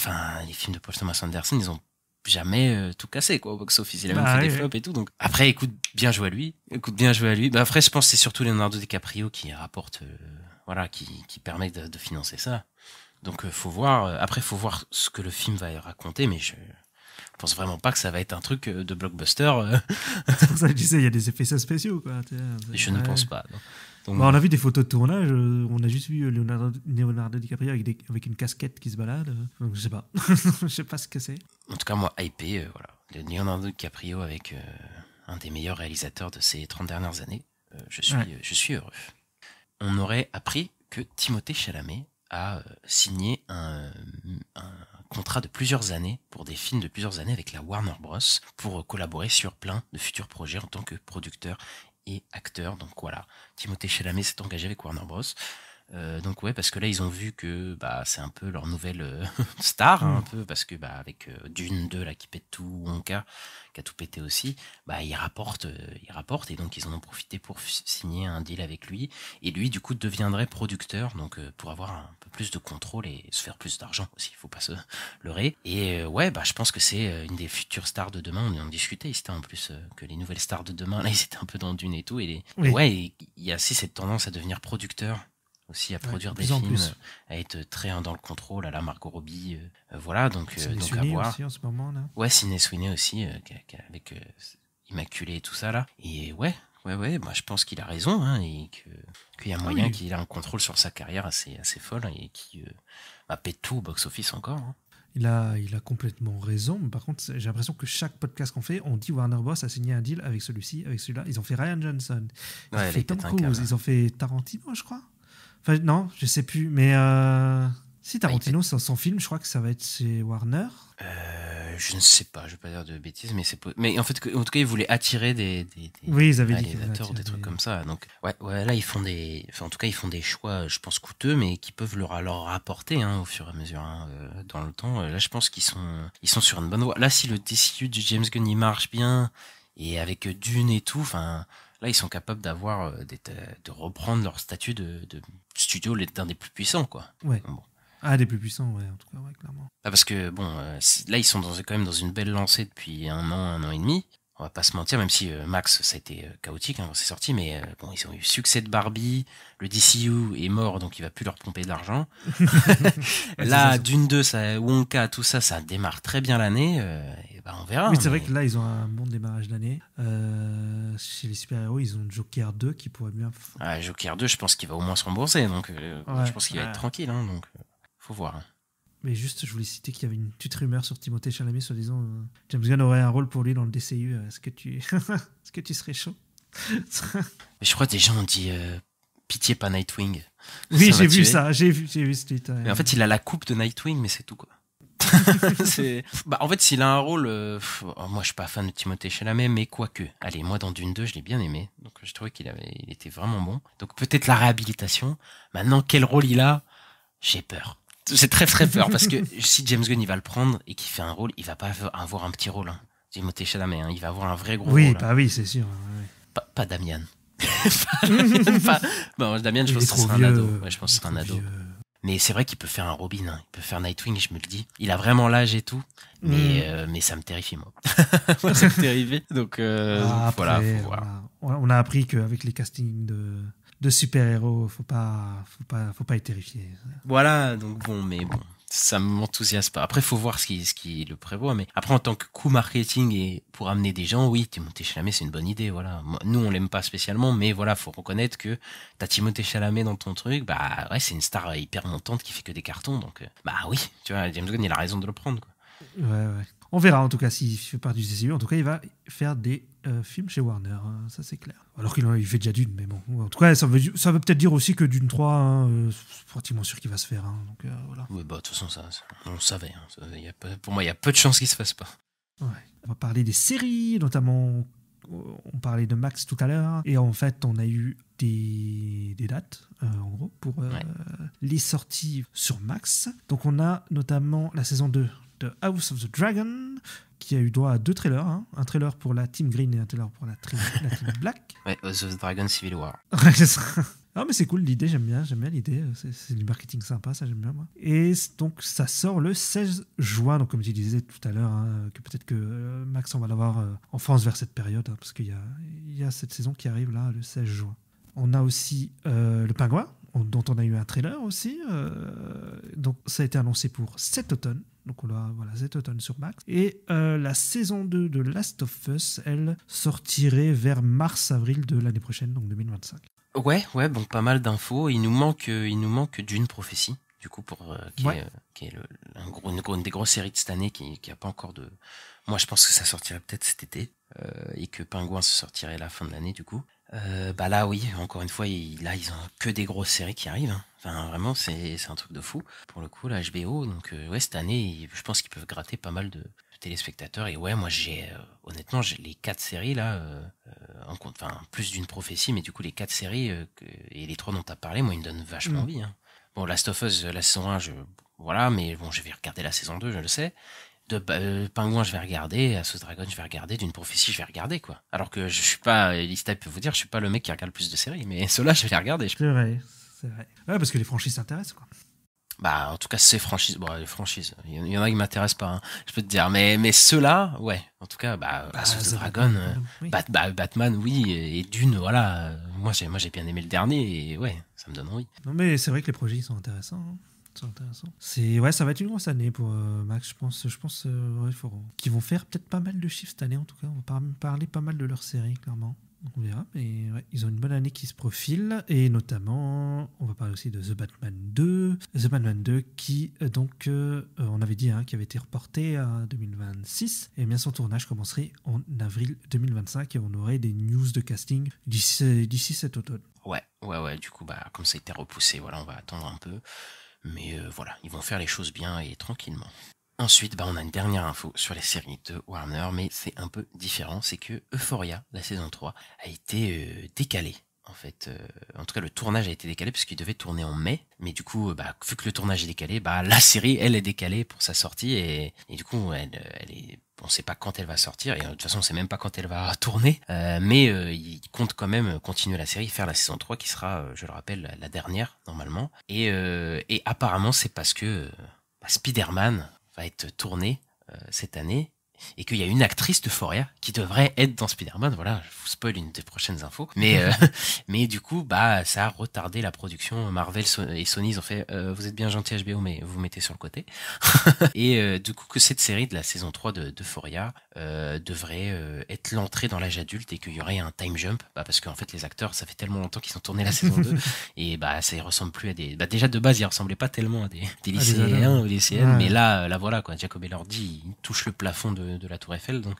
les films de Paul Thomas Anderson, ils ont jamais tout cassé quoi au box-office. Il a même fait des flops et tout. Donc après, écoute, bien joué à lui. Bah après, je pense que c'est surtout Leonardo DiCaprio qui rapporte, qui permet de financer ça. Donc faut voir. Après, faut voir ce que le film va raconter, mais je pense vraiment pas que ça va être un truc de blockbuster. C'est pour ça que je disais, il y a des effets spéciaux quoi. Je ne pense pas. Non. Donc, on a vu des photos de tournage, on a juste vu Leonardo DiCaprio avec une casquette qui se balade. Donc je sais pas. Je sais pas ce que c'est. En tout cas, moi, hypé, Leonardo DiCaprio avec un des meilleurs réalisateurs de ces 30 dernières années. Je suis heureux. On aurait appris que Timothée Chalamet a signé un contrat de plusieurs années pour des films de plusieurs années avec la Warner Bros. Pour collaborer sur plein de futurs projets en tant que producteur et acteur. Donc voilà, Timothée Chalamet s'est engagé avec Warner Bros. Donc ouais, parce que là ils ont vu que c'est un peu leur nouvelle star, un peu, parce que avec Dune 2 là qui pète tout, Wonka qui a tout pété aussi, il rapporte et donc ils en ont profité pour signer un deal avec lui, et lui du coup deviendrait producteur, donc pour avoir un peu plus de contrôle et se faire plus d'argent aussi, il faut pas se leurrer. Et je pense que c'est une des futures stars de demain. On en discutait, c'était en plus que les nouvelles stars de demain là ils étaient un peu dans Dune et tout, et il y a aussi cette tendance à devenir producteur aussi, à produire des films, à être très dans le contrôle, à la Margot Robbie, donc à voir. Aussi en ce moment là. Ouais, Sydney Sweeney aussi, avec Immaculée et tout ça là. Et je pense qu'il a raison, hein, et qu'il y a moyen qu'il ait un contrôle sur sa carrière assez fol, hein, et qui pète tout au box-office encore. Hein. Il a complètement raison. Par contre, j'ai l'impression que chaque podcast qu'on fait, on dit Warner Bros. A signé un deal avec celui-ci, avec celui-là. Ils ont fait Ryan Johnson, ils ont fait Tom Cruise, ils ont fait Tarantino, je crois. Enfin, non, je sais plus, mais si Tarantino, son film, je crois que ça va être chez Warner. Je ne sais pas, je vais pas dire de bêtises, mais en fait, en tout cas, ils voulaient attirer des ils avaient réalisateurs, des trucs comme ça. Donc, là, ils font en tout cas, ils font des choix, je pense, coûteux, mais qui peuvent leur rapporter, hein, au fur et à mesure, hein, dans le temps. Là, je pense qu'ils sont sur une bonne voie. Là, si le DCU du James Gunn, il marche bien, et avec Dune et tout, enfin, là, ils sont capables d'avoir, de reprendre leur statut de studio d'un des plus puissants, quoi. Ouais. Bon. Des plus puissants, ouais, en tout cas, ouais, clairement. Parce que, là, ils sont quand même dans une belle lancée depuis un an et demi. On va pas se mentir, même si Max, ça a été chaotique, hein, quand c'est sorti, mais ils ont eu succès de Barbie, le DCU est mort, donc il va plus leur pomper de l'argent. Là, Dune 2, Wonka, tout ça, ça démarre très bien l'année, et on verra. Oui, c'est vrai que là, ils ont un bon démarrage d'année. Chez les super-héros, ils ont Joker 2 qui pourrait bien... Joker 2, je pense qu'il va au moins se rembourser, donc je pense qu'il va être tranquille, hein, donc faut voir. Hein. Mais juste, je voulais citer qu'il y avait une petite rumeur sur Timothée Chalamet, soi-disant James Gunn aurait un rôle pour lui dans le DCU. Est-ce que tu serais chaud? Mais je crois que des gens ont dit pitié pas Nightwing. Oui, j'ai vu ça, j'ai vu ce tweet. Mais en fait, il a la coupe de Nightwing, mais c'est tout, quoi. En fait, s'il a un rôle, moi je suis pas fan de Timothée Chalamet, mais quoique, allez, moi dans Dune 2 je l'ai bien aimé, donc je trouvais il était vraiment bon. Donc peut-être la réhabilitation. Maintenant, quel rôle il a, j'ai peur. J'ai très très peur, parce que si James Gunn il va le prendre et qu'il fait un rôle, il va pas avoir un petit rôle, hein. Timothée Chalamet, hein, il va avoir un vrai gros rôle. Oui, c'est sûr. Ouais. Pas Damian. Damian, je pense que ce sera un ado. Ouais, je pense que ce sera un ado. Mais c'est vrai qu'il peut faire un Robin, hein. Il peut faire Nightwing, je me le dis. Il a vraiment l'âge et tout, mais ça me terrifie, moi. Moi, ça me terrifie. Donc voilà, faut voir. On a appris qu'avec les castings de super-héros, faut pas être terrifié. Voilà, donc mais ça m'enthousiasme pas. Après, faut voir ce qui le prévoit, mais après, en tant que coup marketing et pour amener des gens, oui, Timothée Chalamet, c'est une bonne idée, voilà. Nous, on l'aime pas spécialement, mais voilà, faut reconnaître que t'as Timothée Chalamet dans ton truc, c'est une star hyper montante qui fait que des cartons, donc, oui, tu vois, James Gunn, il a raison de le prendre, quoi. Ouais. On verra, en tout cas, s'il fait partie du DCU. En tout cas, il va faire des films chez Warner, hein, ça c'est clair. Alors qu'il fait déjà Dune, mais bon. En tout cas, ça veut peut-être dire aussi que Dune 3, c'est pratiquement sûr qu'il va se faire. Hein, donc, voilà. Oui, de toute façon, ça, on le savait. Hein, pour moi, il y a peu de chances qu'il se fasse pas. Ouais. On va parler des séries, notamment, on parlait de Max tout à l'heure. Et en fait, on a eu des dates, en gros, pour les sorties sur Max. Donc, on a notamment la saison 2 de House of the Dragon, qui a eu droit à 2 trailers, hein. Un trailer pour la Team Green et un trailer pour la Team Black. Ouais, House of the Dragon Civil War. Ouais, c'est ça. Ah mais c'est cool l'idée, j'aime bien l'idée, c'est du marketing sympa, ça j'aime bien moi. Et donc ça sort le 16 juin, donc comme tu disais tout à l'heure, hein, que peut-être que Max on va l'avoir en France vers cette période, hein, parce qu'il y a cette saison qui arrive là le 16 juin. On a aussi le Pingouin, dont on a eu un trailer aussi, donc ça a été annoncé pour cet automne. Donc on a cet automne sur Max. Et la saison 2 de Last of Us, elle sortirait vers mars-avril de l'année prochaine, donc 2025. Ouais, bon, pas mal d'infos. Il nous manque Dune Prophétie, du coup, qui est une des grosses séries de cette année qui a pas encore de... Moi, je pense que ça sortirait peut-être cet été, et que Pingouin se sortirait à la fin de l'année, du coup. Là, oui, encore une fois, ils ont que des grosses séries qui arrivent, hein. Enfin, vraiment, c'est un truc de fou, pour le coup, la HBO. Donc, cette année, je pense qu'ils peuvent gratter pas mal de téléspectateurs. Et ouais, moi, honnêtement, j'ai les 4 séries, là, plus d'une prophétie, mais du coup, les 4 séries, et les 3 dont tu as parlé, moi, ils me donnent vachement envie, hein. Bon, Last of Us, la saison 1, voilà, mais bon, je vais regarder la saison 2, je le sais. Pingouin, je vais regarder, House Dragon, je vais regarder, D'une prophétie, je vais regarder, quoi. Alors que je suis pas, Lista peut vous dire, je suis pas le mec qui regarde le plus de séries, mais ceux-là, je vais les regarder. C'est vrai. Ouais, parce que les franchises s'intéressent, quoi. En tout cas, ces franchises, les franchises, il y en a qui m'intéressent pas, hein, je peux te dire, mais ceux-là, ouais, en tout cas, House Dragon, oui. Batman, oui, et Dune, voilà, moi j'ai bien aimé le dernier, et ouais, ça me donne envie. Non, mais c'est vrai que les projets, ils sont intéressants, hein. Ça va être une grosse année pour Max, je pense qu'ils vont faire peut-être pas mal de chiffres cette année, en tout cas. On va parler pas mal de leur série, clairement. Donc on verra, mais ouais, ils ont une bonne année qui se profile, et notamment, on va parler aussi de The Batman 2. The Batman 2 qui, on avait dit, qui avait été reporté à 2026, et bien son tournage commencerait en avril 2025, et on aurait des news de casting d'ici cet automne. Ouais, du coup, comme ça a été repoussé, voilà, on va attendre un peu. Mais voilà, ils vont faire les choses bien et tranquillement. Ensuite, on a une dernière info sur les séries de Warner, mais c'est un peu différent. C'est que Euphoria, la saison 3, a été décalée. En fait, en tout cas, le tournage a été décalé puisqu'il devait tourner en mai. Mais du coup, vu que le tournage est décalé, la série, elle, est décalée pour sa sortie. Et du coup, on ne sait pas quand elle va sortir. Et de toute façon, on ne sait même pas quand elle va tourner. Mais ils comptent quand même continuer la série, faire la saison 3 qui sera, je le rappelle, la dernière, normalement. Et apparemment, c'est parce que Spider-Man va être tourné cette année. Et qu'il y a une actrice d'Euphoria qui devrait être dans Spider-Man. Voilà, je vous spoil une des prochaines infos. Mais du coup, ça a retardé la production. Marvel et Sony, ils ont fait vous êtes bien gentil HBO, mais vous mettez sur le côté. Et du coup, que cette série de la saison 3 d'Euphoria devrait être l'entrée dans l'âge adulte, et qu'il y aurait un time jump. Parce qu'en fait, les acteurs, ça fait tellement longtemps qu'ils ont tourné la saison 2. Et ça ne ressemble plus à des... déjà, de base, ils ressemblaient pas tellement à des lycéens ou lycéennes. Mais là, voilà, quoi. Jacob Elordi, il touche le plafond de la Tour Eiffel, donc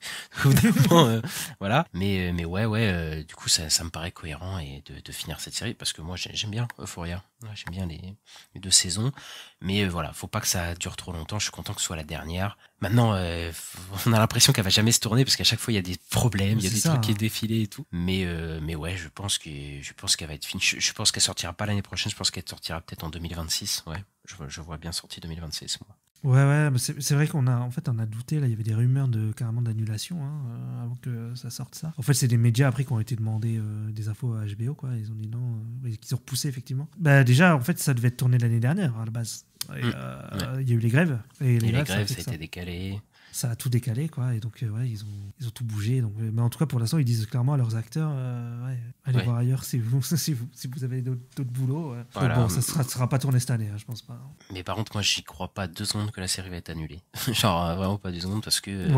voilà. Mais ouais, du coup ça me paraît cohérent et de finir cette série, parce que moi j'aime bien Euphoria, j'aime bien les 2 saisons, mais voilà, faut pas que ça dure trop longtemps. Je suis content que ce soit la dernière. Maintenant, on a l'impression qu'elle va jamais se tourner parce qu'à chaque fois il y a des problèmes, il y a des trucs qui défilent et tout. Mais ouais, je pense qu'elle va être finie. Je pense qu'elle sortira pas l'année prochaine. Je pense qu'elle sortira peut-être en 2026. Ouais, je vois bien sortie 2026 moi. Ouais, mais c'est vrai qu'on a douté, là, il y avait des rumeurs carrément d'annulation avant que ça sorte ça. En fait, c'est des médias après qui ont été demandés des infos à HBO, quoi. Ils ont dit non, qu'ils ont repoussé effectivement. Déjà, en fait, ça devait être tourné l'année dernière à la base. Et, il y a eu les grèves. Et les grèves, ça a été décalé. Ça a tout décalé, quoi. Et donc, ils ont tout bougé. Donc, mais en tout cas, pour l'instant, ils disent clairement à leurs acteurs allez voir ailleurs si vous avez d'autres boulots. Voilà. Bon, ça sera pas tourné cette année, je pense pas. Mais par contre, moi, j'y crois pas 2 secondes que la série va être annulée. Genre, vraiment pas 2 secondes, parce que.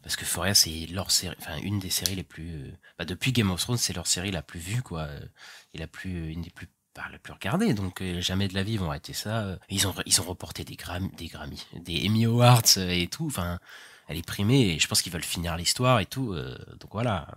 Parce que Euphoria, c'est leur série, une des séries les plus. Depuis Game of Thrones, c'est leur série la plus vue, quoi. Et une des plus. La plus regardée, donc jamais de la vie ils vont arrêter ça. Ils ont reporté des Grammy, des Emmy Awards et tout. Enfin, elle est primée et je pense qu'ils veulent finir l'histoire et tout. Donc voilà.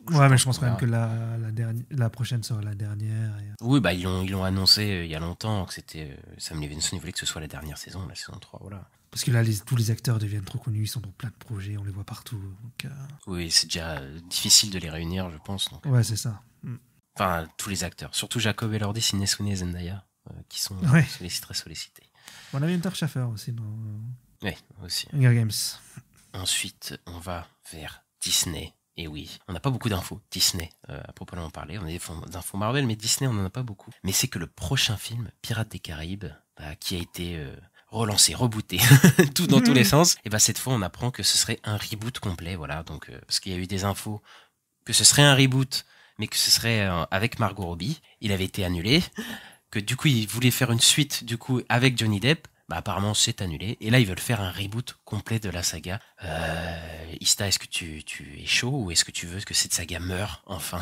Mais je pense quand même que la prochaine sera la dernière. Oui, ils l'ont annoncé il y a longtemps que c'était Sam Levinson. Il voulait que ce soit la dernière saison, la saison 3, voilà. Parce que là, tous les acteurs deviennent trop connus, ils sont dans plein de projets, on les voit partout. Donc, oui, c'est déjà difficile de les réunir, je pense. Donc. Ouais, c'est ça. Enfin, tous les acteurs. Surtout Jacob Elordi, Sidney Sweeney et Zendaya, qui sont très sollicités. On avait Hunter Schafer aussi Oui, aussi. Hunger Games. Ensuite, on va vers Disney. Et oui, on n'a pas beaucoup d'infos Disney, à proprement parler. On a des infos Marvel, mais Disney, on n'en a pas beaucoup. Mais c'est que le prochain film, Pirates des Caraïbes, qui a été relancé, rebooté, tout dans tous les sens, et cette fois, on apprend que ce serait un reboot complet, voilà. Donc, parce qu'il y a eu des infos que ce serait un reboot, mais que ce serait avec Margot Robbie. Il avait été annulé, que du coup, ils voulaient faire une suite, du coup, avec Johnny Depp. Apparemment, c'est annulé. Et là, ils veulent faire un reboot complet de la saga. Ista, est-ce que tu es chaud ou est-ce que tu veux que cette saga meure, enfin?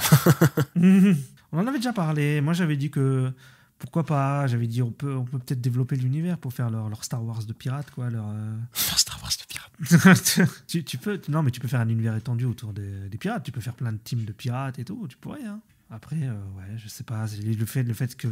On en avait déjà parlé. Moi, j'avais dit que pourquoi pas. J'avais dit on peut peut-être développer l'univers pour faire leur Star Wars de pirates, quoi. Leur Star Wars de pirates. tu peux faire un univers étendu autour des pirates. Tu peux faire plein de teams de pirates et tout. Tu pourrais, hein. Après, ouais, je sais pas. Le fait que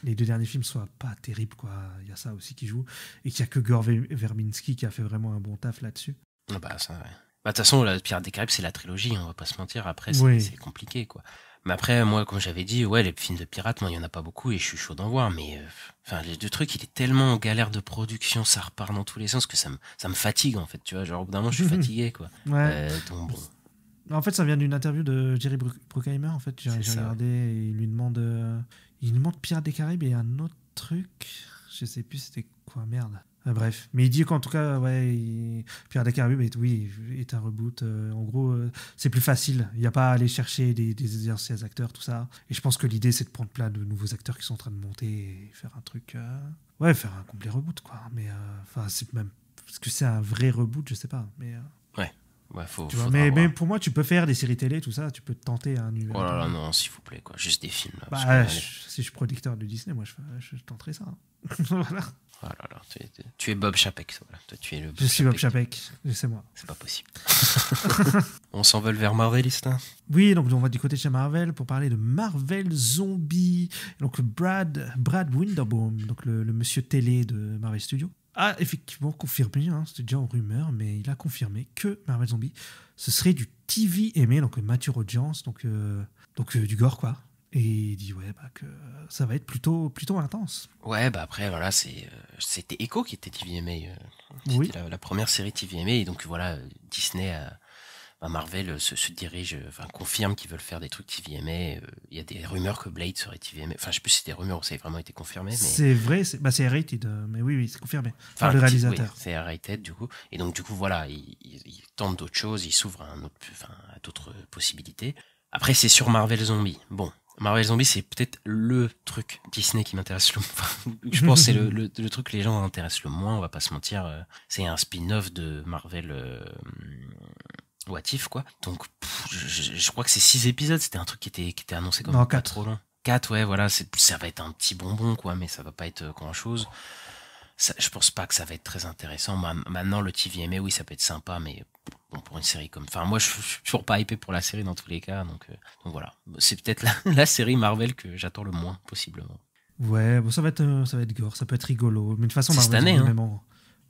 les 2 derniers films soient pas terribles, quoi. Il y a ça aussi qui joue. Et qu'il y a que Gore Verbinski qui a fait vraiment un bon taf là-dessus. Ça, ouais. De toute façon, la Pirates des Caraïbes, c'est la trilogie, on va pas se mentir. Après, c'est compliqué, quoi. Mais après, moi, comme j'avais dit, ouais, les films de pirates, moi, il y en a pas beaucoup et je suis chaud d'en voir. Mais, les 2 trucs, il est tellement en galère de production, ça repart dans tous les sens que ça me fatigue, en fait. Tu vois, genre, au bout d'un moment, je suis fatigué, quoi. Ouais. Donc, bon. En fait, ça vient d'une interview de Jerry Bruckheimer. En fait, j'ai regardé et il lui demande Pirates des Caraïbes et un autre truc. Je sais plus c'était quoi, merde. Bref, mais il dit qu'en tout cas, ouais, Pirates des Caraïbes est un reboot. En gros, c'est plus facile. Il n'y a pas à aller chercher des anciens acteurs, tout ça. Et je pense que l'idée, c'est de prendre plein de nouveaux acteurs qui sont en train de monter et faire un truc. Faire un complet reboot, quoi. Mais c'est même. Est-ce que c'est un vrai reboot? Je sais pas. Mais. Ouais, mais pour moi, tu peux faire des séries télé, tout ça, tu peux te tenter un univers. Oh là là, non, s'il vous plaît, quoi. Juste des films. Là, si je suis producteur de Disney, moi, je tenterai ça. Voilà. Oh là là, tu es Bob Chapek. Voilà. Toi, tu es le je suis Bob Chapek, c'est moi. C'est pas possible. On s'envole vers Marvelista. Oui, donc on va du côté de chez Marvel pour parler de Marvel Zombie. Donc Brad Winderbaum, donc le monsieur télé de Marvel Studios, a effectivement confirmé, c'était déjà en rumeur, mais il a confirmé que Marvel Zombie, ce serait du TVMA, donc mature audience, donc du gore, quoi. Et il dit que ça va être plutôt intense. Ouais, après, voilà, c'était Echo qui était TVMA. C'était la première série TVMA, et donc voilà, Disney Marvel se dirige, confirme qu'ils veulent faire des trucs TVMA. Il y a des rumeurs que Blade serait TVMA. Enfin, je sais plus si c'est des rumeurs ou ça a vraiment été confirmé. Mais... C'est vrai, c'est rated, mais oui, c'est confirmé. Par le réalisateur. Oui, c'est rated, du coup. Et donc, du coup, voilà, ils tentent d'autres choses, ils s'ouvrent à d'autres possibilités. Après, c'est sur Marvel Zombie. Bon, Marvel Zombie, c'est peut-être le truc Disney qui m'intéresse le moins. Je pense que c'est le truc que les gens intéressent le moins, on va pas se mentir. C'est un spin-off de Marvel... What If, quoi. Donc, je crois que c'est 6 épisodes. C'était un truc qui était annoncé comme pas 4. trop long. 4, ouais, voilà. Ça va être un petit bonbon, quoi, mais ça va pas être grand-chose. Je pense pas que ça va être très intéressant. Maintenant, le TVMA, oui, ça peut être sympa, mais bon, pour une série comme... Enfin, moi, je suis toujours pas hypé pour la série dans tous les cas. Donc voilà. C'est peut-être la série Marvel que j'attends le moins, possiblement. Ouais, bon, ça va être gore. Ça peut être rigolo. Mais de toute façon, c'est Marvel, cette année,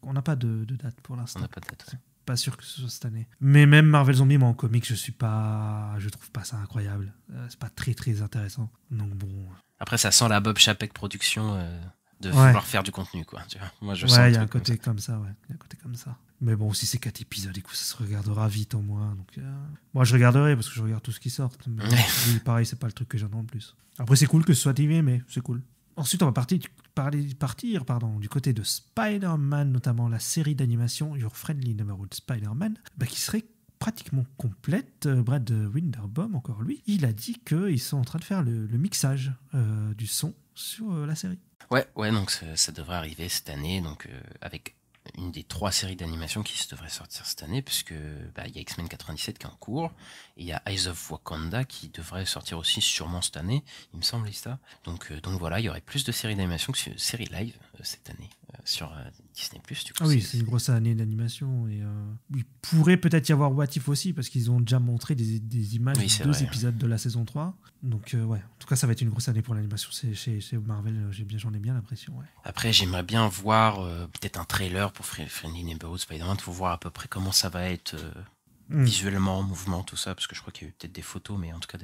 on n'a pas de date pour l'instant. On n'a pas de date, ouais. Pas sûr que ce soit cette année. Mais même Marvel Zombie, moi en comics, je trouve pas ça incroyable. C'est pas très très intéressant. Donc bon. Après, ça sent la Bob Chapek production de vouloir faire du contenu, quoi. Tu vois, moi, je sens il y a un côté comme ça, ouais. Il y a un côté comme ça. Mais bon, si c'est 4 épisodes, écoute, ça se regardera vite au moins. Donc, moi, je regarderai parce que je regarde tout ce qui sort. Mais oui, pareil, c'est pas le truc que j'attends le plus. Après, c'est cool que ce soit TV, mais c'est cool. Ensuite, on va partir du côté de Spider-Man, notamment la série d'animation Your Friendly Neighborhood Spider-Man, qui serait pratiquement complète. Brad Winderbaum, encore lui, il a dit qu'ils sont en train de faire le mixage du son sur la série. Ouais, donc ça devrait arriver cette année, donc avec une des 3 séries d'animation qui devrait sortir cette année, puisque y a X-Men 97 qui est en cours, et il y a Eyes of Wakanda qui devrait sortir aussi sûrement cette année, il me semble, Lista. Donc voilà, il y aurait plus de séries d'animation que de séries live cette année sur Disney+. Du coup, c'est une grosse année d'animation, et il pourrait peut-être y avoir What If aussi, parce qu'ils ont déjà montré des images de 2 épisodes de la saison 3. Donc en tout cas, ça va être une grosse année pour l'animation chez Marvel, j'en ai bien l'impression. Ouais. Après, j'aimerais bien voir peut-être un trailer pour Friendly Neighborhood Spider-Man pour voir à peu près comment ça va être visuellement, mouvement, tout ça, parce que je crois qu'il y a eu peut-être des photos, mais en tout cas,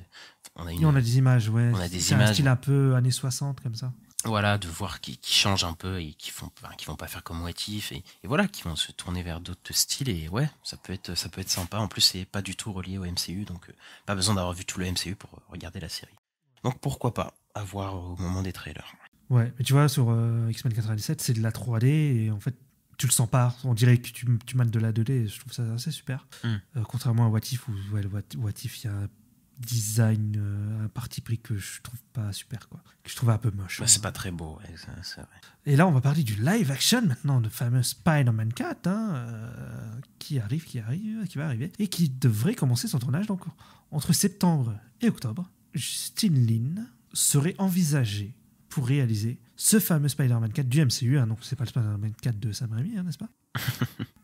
on a des images, ouais. On a des c'est images. un style un peu années 60 comme ça. Voilà, de voir qu'ils changent un peu et qu'ils vont pas faire comme What If et voilà, qu'ils vont se tourner vers d'autres styles et ouais, ça peut être sympa. En plus, c'est pas du tout relié au MCU, donc pas besoin d'avoir vu tout le MCU pour regarder la série. Donc pourquoi pas, à voir au moment des trailers. Ouais, mais tu vois, sur X-Men 97, c'est de la 3D et en fait, tu le sens pas. On dirait que tu mates de la 2D et je trouve ça assez super. Contrairement à What If, où What If, il y a un design, un parti pris que je trouve pas super, quoi. Que je trouve un peu moche. Bah, c'est pas très beau, ouais, c'est vrai. Et là, on va parler du live action maintenant, le fameux Spider-Man 4, qui va arriver et qui devrait commencer son tournage donc, entre septembre et octobre. Justin Lin serait envisagé pour réaliser ce fameux Spider-Man 4 du MCU. Non, c'est pas le Spider-Man 4 de Sam Raimi, n'est-ce pas?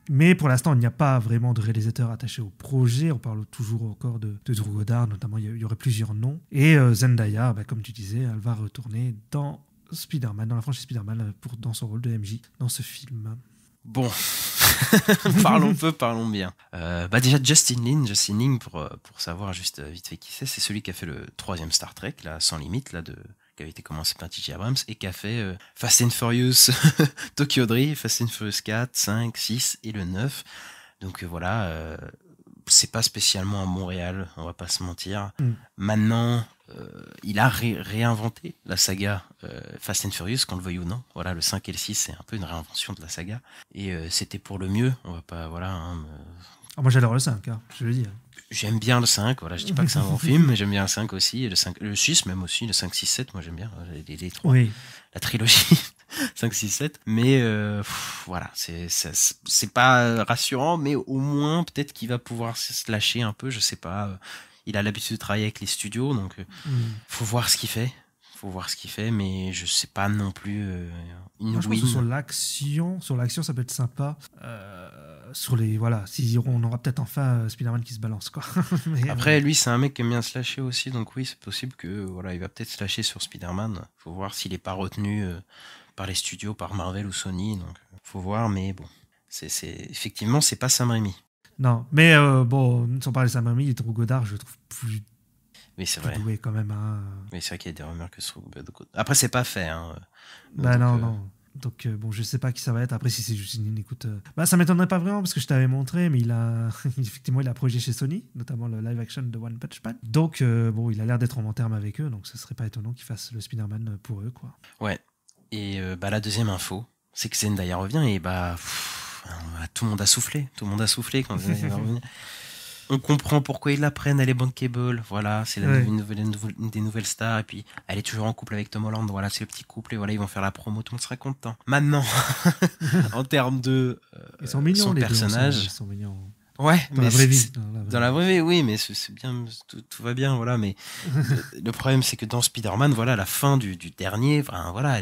Mais pour l'instant, il n'y a pas vraiment de réalisateur attaché au projet. On parle toujours encore de Drew Goddard, notamment. Il y aurait plusieurs noms. Et Zendaya, comme tu disais, elle va retourner dans Spider-Man, dans la franchise Spider-Man, dans son rôle de MJ dans ce film. Bon, parlons peu, parlons bien. Déjà Justin Lin pour savoir juste vite fait qui c'est celui qui a fait le 3e Star Trek, là, Sans Limite, là, qui avait été commencé par J.J. Abrams et qui a fait Fast and Furious, Tokyo Drift, Fast and Furious 4, 5, 6 et le 9. Donc voilà, c'est pas spécialement à Montréal, on va pas se mentir. Maintenant, il a réinventé la saga Fast and Furious, qu'on le veuille ou non. Voilà, le 5 et le 6, c'est un peu une réinvention de la saga. Et c'était pour le mieux, on va pas, voilà. Moi j'adore le 5, je le dis. J'aime bien le 5, voilà, je dis pas que c'est un bon film, mais j'aime bien le 5 aussi, et le 6 même aussi, le 5, 6, 7, moi j'aime bien les 3, oui. La trilogie 5, 6, 7, mais voilà, c'est pas rassurant, mais au moins peut-être qu'il va pouvoir se lâcher un peu, je sais pas, il a l'habitude de travailler avec les studios, donc faut voir ce qu'il fait. Mais je sais pas non plus une je pense que sur l'action, ça peut être sympa. On aura peut-être enfin Spider-Man qui se balance, quoi. Mais, après, lui, c'est un mec qui aime bien se lâcher aussi, donc oui, c'est possible que voilà, il va peut-être se lâcher sur Spider-Man. Faut voir s'il est pas retenu par les studios, par Marvel ou Sony, donc faut voir. Mais bon, effectivement, c'est pas Sam Raimi. Non, mais sans parler de Sam Raimi, Drew Goddard, je le trouve plus. Oui, c'est vrai. Doué quand même. Mais c'est vrai qu'il y a des rumeurs que après, c'est pas fait. Non. Donc, je sais pas qui ça va être. Après, si c'est Justin Lin, écoute. Ça m'étonnerait pas vraiment parce que je t'avais montré, mais effectivement, il a projet chez Sony, notamment le live action de One Punch Man. Donc, il a l'air d'être en bon terme avec eux, donc ce serait pas étonnant qu'il fasse le Spider-Man pour eux, quoi. Ouais. Et la deuxième info, c'est que Zendaya revient et tout le monde a soufflé. Quand Zendaya va revenir. On comprend pourquoi ils la prennent, elle est bankable, voilà, c'est une des nouvelles stars, et puis elle est toujours en couple avec Tom Holland, voilà, c'est le petit couple, et voilà, ils vont faire la promo, tout le monde sera content. Maintenant, en termes de ils sont mignons, son les personnage... Ils sont mignons. Ouais, dans la vraie vie. Dans la vraie vie, oui, mais c'est bien, tout va bien, voilà, mais le problème, c'est que dans Spider-Man, voilà, la fin du dernier, voilà,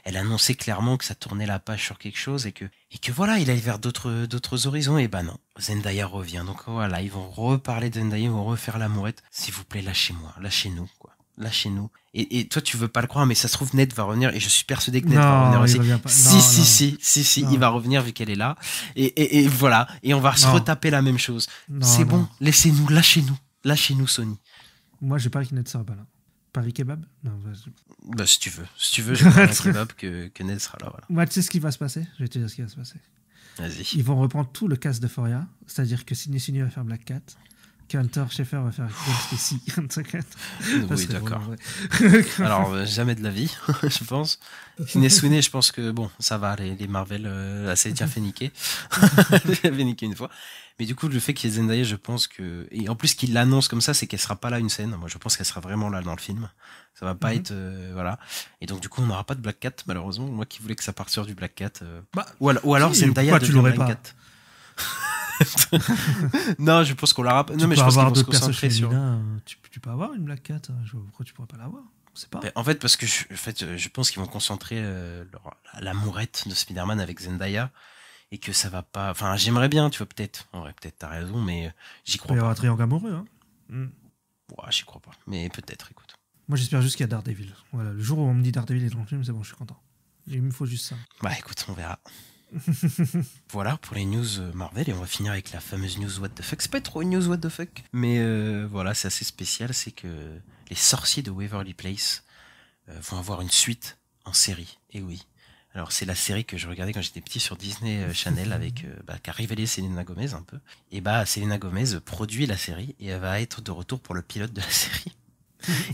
elle annonçait clairement que ça tournait la page sur quelque chose et que voilà, il allait vers d'autres horizons, et non, Zendaya revient, donc voilà, ils vont reparler de Zendaya, ils vont refaire l'amourette, s'il vous plaît, lâchez-nous, quoi. Lâchez-nous. Et toi, tu veux pas le croire, mais ça se trouve, Ned va revenir, et je suis persuadé que Ned va revenir aussi. Si, il va revenir vu qu'elle est là. Et voilà. Et on va se retaper la même chose. C'est bon, laissez-nous, lâchez-nous, Sony. Moi, j'ai pas que Ned sera pas là. Paris Kebab? Non, si tu veux, j'ai Paris Kebab que Ned sera là, voilà. Moi, tu sais ce qui va se passer? Je vais te dire ce qui va se passer. Vas-y. Ils vont reprendre tout le cast d'Euphoria, c'est-à-dire que Sydney Sweeney va faire Black Cat, Hunter Schaeffer va faire Gwen Stacy. Oui, d'accord. Alors, jamais de la vie, je pense. Sydney Sweeney, je pense que, ça va, les Marvel, assez déjà fait niquer. J'avais niqué une fois. Mais du coup, le fait qu'il y ait Zendaya, je pense que... Et en plus, qu'il l'annonce comme ça, c'est qu'elle sera pas là une scène. Moi, je pense qu'elle sera vraiment là dans le film. Ça va pas être... voilà. Et donc, du coup, on n'aura pas de Black Cat, malheureusement. Moi qui voulais que ça parte sur du Black Cat. Ou alors Zendaya devient Black Cat. Non, je pense qu'on l'aura pas. Non, mais je pense qu'ils vont se concentrer sur. Tu peux avoir une Black Cat. Pourquoi tu pourrais pas l'avoir? On sait pas. En fait, parce que je pense qu'ils vont concentrer l'amourette de Spider-Man avec Zendaya et que ça va pas. Enfin, j'aimerais bien, tu vois, peut-être. En vrai, peut-être t'as raison, mais j'y crois pas. Il y aura un triangle amoureux. J'y crois pas. Mais peut-être, écoute. Moi, j'espère juste qu'il y a Daredevil. Voilà, le jour où on me dit Daredevil est dans le film, c'est bon, je suis content. Il me faut juste ça. Écoute, on verra. Voilà pour les news Marvel, et on va finir avec la fameuse news what the fuck. C'est pas trop une news what the fuck, mais voilà, c'est assez spécial. C'est que les sorciers de Waverly Place vont avoir une suite en série. Et oui. Alors c'est la série que je regardais quand j'étais petit sur Disney Channel avec qui a révélé Selena Gomez un peu. Et Selena Gomez produit la série et elle va être de retour pour le pilote de la série.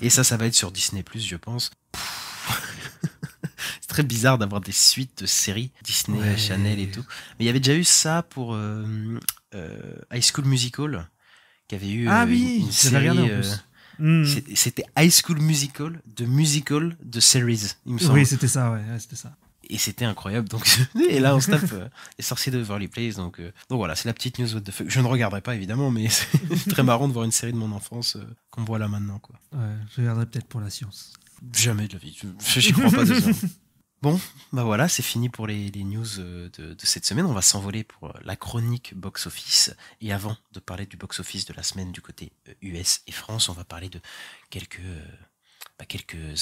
Et ça va être sur Disney+, je pense. C'est très bizarre d'avoir des suites de séries Disney Channel et tout. Mais il y avait déjà eu ça pour High School Musical, qui avait eu une série. En plus. C'était High School Musical de series, il me semble. Oui, c'était ça, c'était ça. Et c'était incroyable. Donc, et là, on se tape les sorciers de Waverly Place. Donc voilà, c'est la petite news what the fuck. Je ne regarderai pas, évidemment, mais c'est très marrant de voir une série de mon enfance qu'on voit là maintenant, quoi. Ouais, je regarderai peut-être pour la science. Jamais de la vie. J'y crois pas déjà. Bon, voilà, c'est fini pour les news de cette semaine. On va s'envoler pour la chronique box-office. Et avant de parler du box-office de la semaine du côté US et France, on va parler de quelques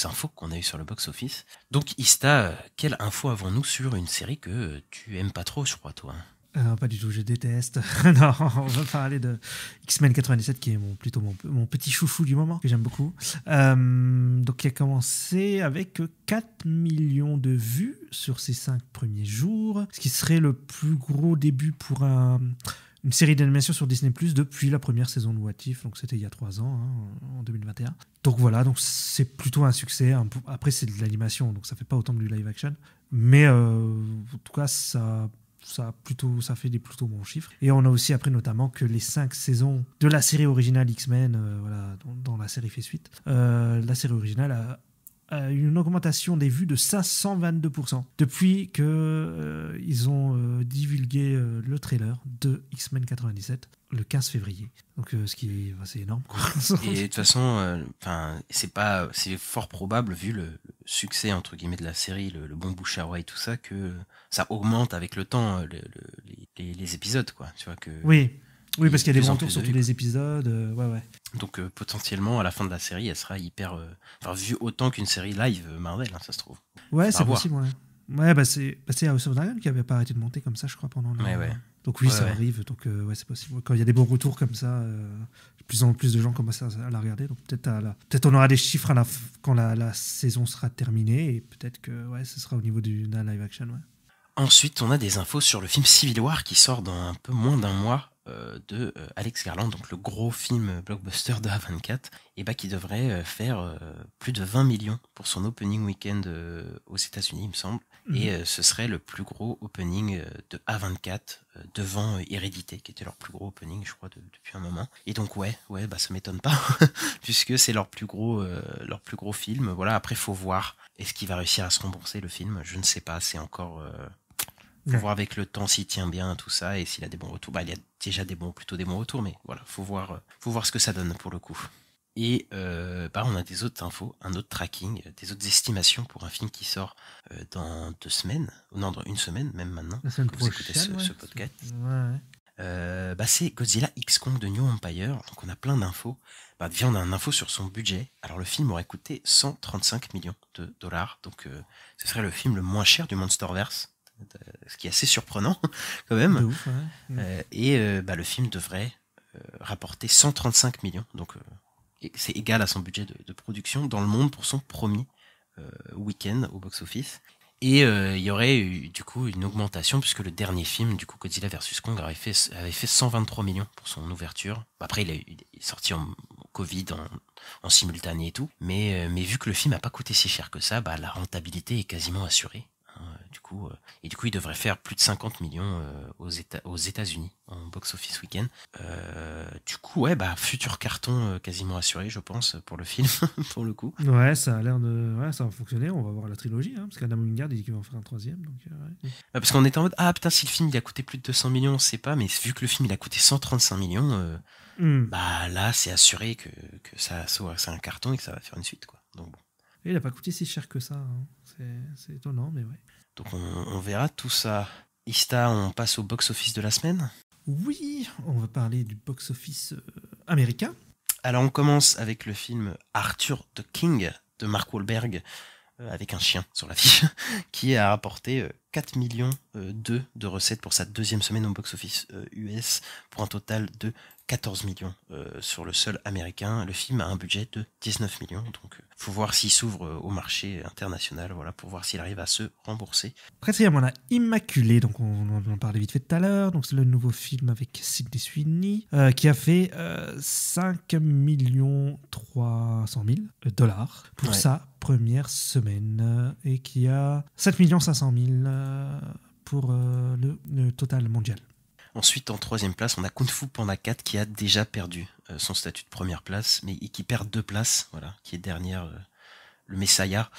infos qu'on a eues sur le box-office. Donc, Ista, quelle info avons-nous sur une série que tu aimes pas trop, je crois, toi? Non, pas du tout, je déteste. Non, on va parler de X-Men 97, qui est plutôt mon petit chouchou du moment, que j'aime beaucoup. Donc, qui a commencé avec 4 millions de vues sur ses 5 premiers jours, ce qui serait le plus gros début pour une série d'animation sur Disney+, depuis la première saison de What If, donc c'était il y a 3 ans, en 2021. Donc voilà, donc c'est plutôt un succès. Après, c'est de l'animation, donc ça fait pas autant du live action. Mais en tout cas, ça fait des plutôt bons chiffres. Et on a aussi appris notamment que les 5 saisons de la série originale X-Men, dont la série fait suite, la série originale a eu une augmentation des vues de 522% depuis qu'ils ont divulgué le trailer de X-Men 97 le 15 février. Donc ce qui est assez énorme, quoi. Et de toute façon, c'est fort probable, vu le succès entre guillemets de la série, le bon bouche à oreille, tout ça, que ça augmente avec le temps les épisodes, quoi. Tu vois que. Oui, parce qu'il y a des retours sur tous les épisodes. Ouais. Donc potentiellement, à la fin de la série, elle sera hyper vue autant qu'une série live Marvel, hein, ça se trouve. Ouais, c'est possible. Ouais, c'est House of Dragon qui avait pas arrêté de monter comme ça, je crois, pendant. Ouais. Donc oui, ça arrive. Donc c'est possible. Quand il y a des bons retours comme ça, de plus en plus de gens commencent à la regarder. Donc peut-être on aura des chiffres quand la saison sera terminée, et peut-être que ce sera au niveau d'un live action. Ouais. Ensuite, on a des infos sur le film Civil War qui sort dans un peu moins d'un mois. De Alex Garland, donc le gros film blockbuster de A24, et qui devrait faire plus de 20 millions pour son opening week-end aux États-Unis, il me semble. Et ce serait le plus gros opening de A24 devant Hérédité, qui était leur plus gros opening, je crois, depuis un moment. Et donc ça m'étonne pas, puisque c'est leur plus gros film. Voilà, après faut voir, est-ce qu'il va réussir à se rembourser le film? Je ne sais pas, c'est encore. Faut voir avec le temps s'il tient bien, tout ça, et s'il a des bons retours. Il y a déjà plutôt des bons retours, mais voilà, faut voir ce que ça donne pour le coup. Et on a des autres infos, un autre tracking, des autres estimations pour un film qui sort dans 2 semaines, non, dans 1 semaine, même maintenant, la semaine que vous prochaine, écoutez ce podcast. Ouais. C'est Godzilla X Kong de New Empire, donc on a plein d'infos. Déjà on a une info sur son budget. Alors le film aurait coûté 135 millions de dollars, donc ce serait le film le moins cher du Monsterverse. Ce qui est assez surprenant quand même. De ouf, le film devrait rapporter 135 millions, donc c'est égal à son budget de production dans le monde pour son premier week-end au box-office. Et il y aurait eu du coup une augmentation, puisque le dernier film, du coup Godzilla vs Kong, avait fait 123 millions pour son ouverture. Après il est sorti en Covid, en simultané et tout, mais vu que le film n'a pas coûté si cher que ça, la rentabilité est quasiment assurée. Du coup, il devrait faire plus de 50 millions aux États-Unis en box-office week-end. Futur carton quasiment assuré, je pense, pour le film, pour le coup. Ouais, ça a l'air ça va fonctionner. On va voir la trilogie, parce qu'Adam Wingard dit qu'il va en faire un 3e. Donc, parce qu'on était en mode, si le film il a coûté plus de 200 millions, on sait pas, mais vu que le film il a coûté 135 millions, là c'est assuré que ça c'est un carton et que ça va faire une suite, quoi. Donc bon. Et il n'a pas coûté si cher que ça. C'est étonnant, mais ouais. Donc on verra tout ça. Ista, on passe au box-office de la semaine. Oui, on va parler du box-office américain. Alors on commence avec le film Arthur the King de Mark Wahlberg, avec un chien sur l'affiche, qui a rapporté 4 millions de recettes pour sa deuxième semaine au box-office US, pour un total de 14 millions sur le sol américain. Le film a un budget de 19 millions, donc faut voir s'il s'ouvre au marché international, voilà, pour voir s'il arrive à se rembourser. Quatrième, on a Immaculé, donc on en parlait vite fait tout à l'heure, donc c'est le nouveau film avec Sydney Sweeney, qui a fait 5 300 000 dollars pour sa première semaine, et qui a 7 500 000 pour le total mondial. Ensuite, en troisième place, on a Kung Fu Panda 4 qui a déjà perdu son statut de première place, mais qui perd 2 places, voilà, qui est derrière le Messiah,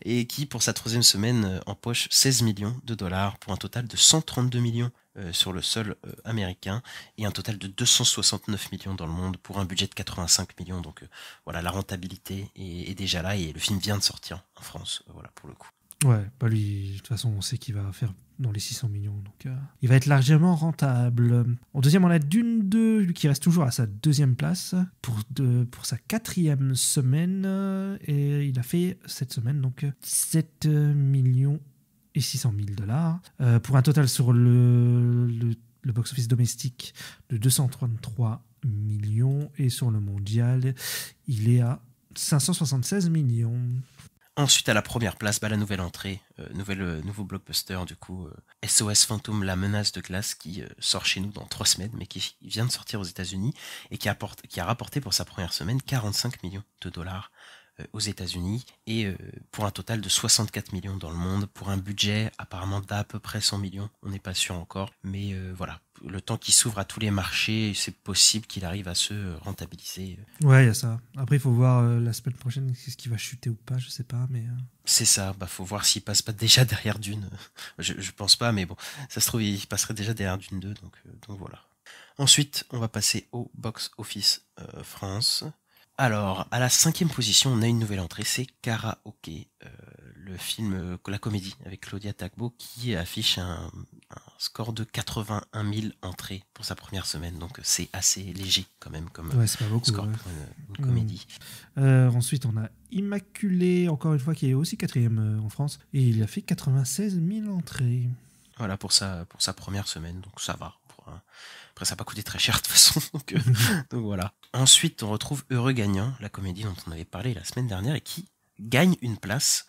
et qui, pour sa troisième semaine, empoche 16 millions de dollars pour un total de 132 millions sur le sol américain, et un total de 269 millions dans le monde pour un budget de 85 millions. Donc voilà, la rentabilité est déjà là, et le film vient de sortir en France, voilà, pour le coup. Ouais, bah lui, de toute façon, on sait qu'il va faire dans les 600 millions, donc il va être largement rentable. En deuxième, on a Dune 2, lui qui reste toujours à sa deuxième place pour sa quatrième semaine, et il a fait cette semaine donc 17 millions et 600 000 dollars, pour un total sur le box-office domestique de 233 millions, et sur le mondial, il est à 576 millions. Ensuite, à la première place, la nouvelle entrée, nouveau blockbuster, du coup, SOS Fantôme, la menace de glace, qui sort chez nous dans 3 semaines, mais qui vient de sortir aux États-Unis, et qui a rapporté pour sa première semaine 45 millions de dollars aux États-Unis, et pour un total de 64 millions dans le monde, pour un budget apparemment d'à peu près 100 millions, on n'est pas sûr encore, mais voilà, le temps qu'il s'ouvre à tous les marchés, c'est possible qu'il arrive à se rentabiliser. Ouais, il y a ça. Après, il faut voir la semaine prochaine ce qui va chuter ou pas, je sais pas, mais... C'est ça, faut voir s'il passe pas déjà derrière Dune. Je pense pas, mais bon, ça se trouve, il passerait déjà derrière Dune 2, donc voilà. Ensuite, on va passer au box-office France. Alors, à la 5e position, on a une nouvelle entrée, c'est Karaoké, le film, la comédie avec Claudia Tagbo, qui affiche un score de 81 000 entrées pour sa première semaine, donc c'est assez léger quand même comme c'est pas beaucoup, score pour une comédie. Ensuite, on a Immaculé, encore une fois, qui est aussi 4e en France, et il a fait 96 000 entrées. Voilà, pour sa première semaine, donc ça va. Après, ça n'a pas coûté très cher de toute façon, donc voilà. Ensuite, on retrouve Heureux Gagnant, la comédie dont on avait parlé la semaine dernière, et qui gagne une place,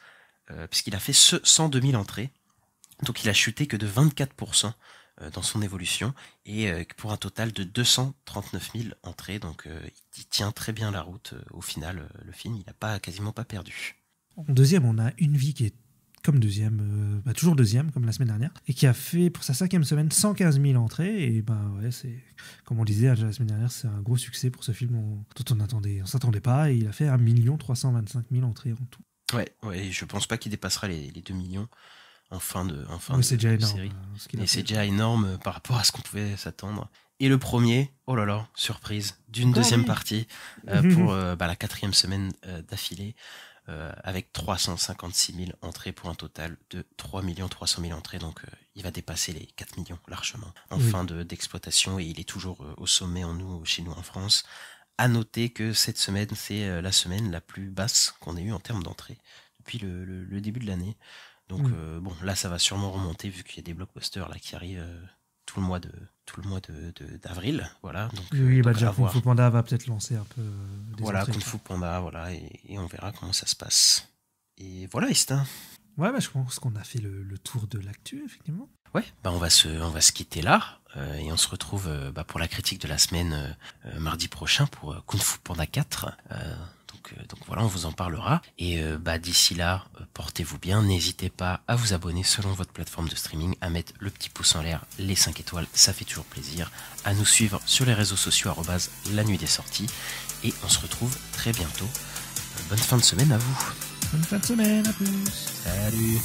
puisqu'il a fait 102 000 entrées. Donc il a chuté que de 24% dans son évolution, et pour un total de 239 000 entrées. Donc il tient très bien la route au final, le film, il n'a quasiment pas perdu. En deuxième, on a Une vie qui est comme deuxième, toujours deuxième comme la semaine dernière, et qui a fait pour sa 5e semaine 115 000 entrées, et ouais, c'est, comme on disait la semaine dernière, c'est un gros succès pour ce film dont on s'attendait pas, et il a fait 1 325 000 entrées en tout. Ouais, je pense pas qu'il dépassera les 2 millions en fin de c'est déjà énorme, série. Et c'est déjà énorme par rapport à ce qu'on pouvait s'attendre. Et le premier, oh là là, surprise, d'une deuxième partie pour la 4e semaine d'affilée, avec 356 000 entrées pour un total de 3 300 000 entrées. Donc il va dépasser les 4 millions largement en fin d'exploitation, et il est toujours au sommet chez nous en France. À noter que cette semaine, c'est la semaine la plus basse qu'on ait eue en termes d'entrées depuis le début de l'année. Donc là, ça va sûrement remonter, vu qu'il y a des blockbusters là qui arrivent tout le mois d'avril, voilà. Donc, déjà Kung Fu Panda va peut-être lancer un peu des entrées. Kung Fu Panda, voilà, et on verra comment ça se passe. Et voilà, Istin. Ouais, je pense qu'on a fait le tour de l'actu, effectivement. Ouais, on va se quitter là, et on se retrouve pour la critique de la semaine mardi prochain pour Kung Fu Panda 4. Donc voilà, on vous en parlera. Et d'ici là, portez-vous bien. N'hésitez pas à vous abonner selon votre plateforme de streaming, à mettre le petit pouce en l'air, les 5 étoiles, ça fait toujours plaisir. À nous suivre sur les réseaux sociaux, @la nuit des sorties. Et on se retrouve très bientôt. Bonne fin de semaine à vous. Bonne fin de semaine, à plus. Salut.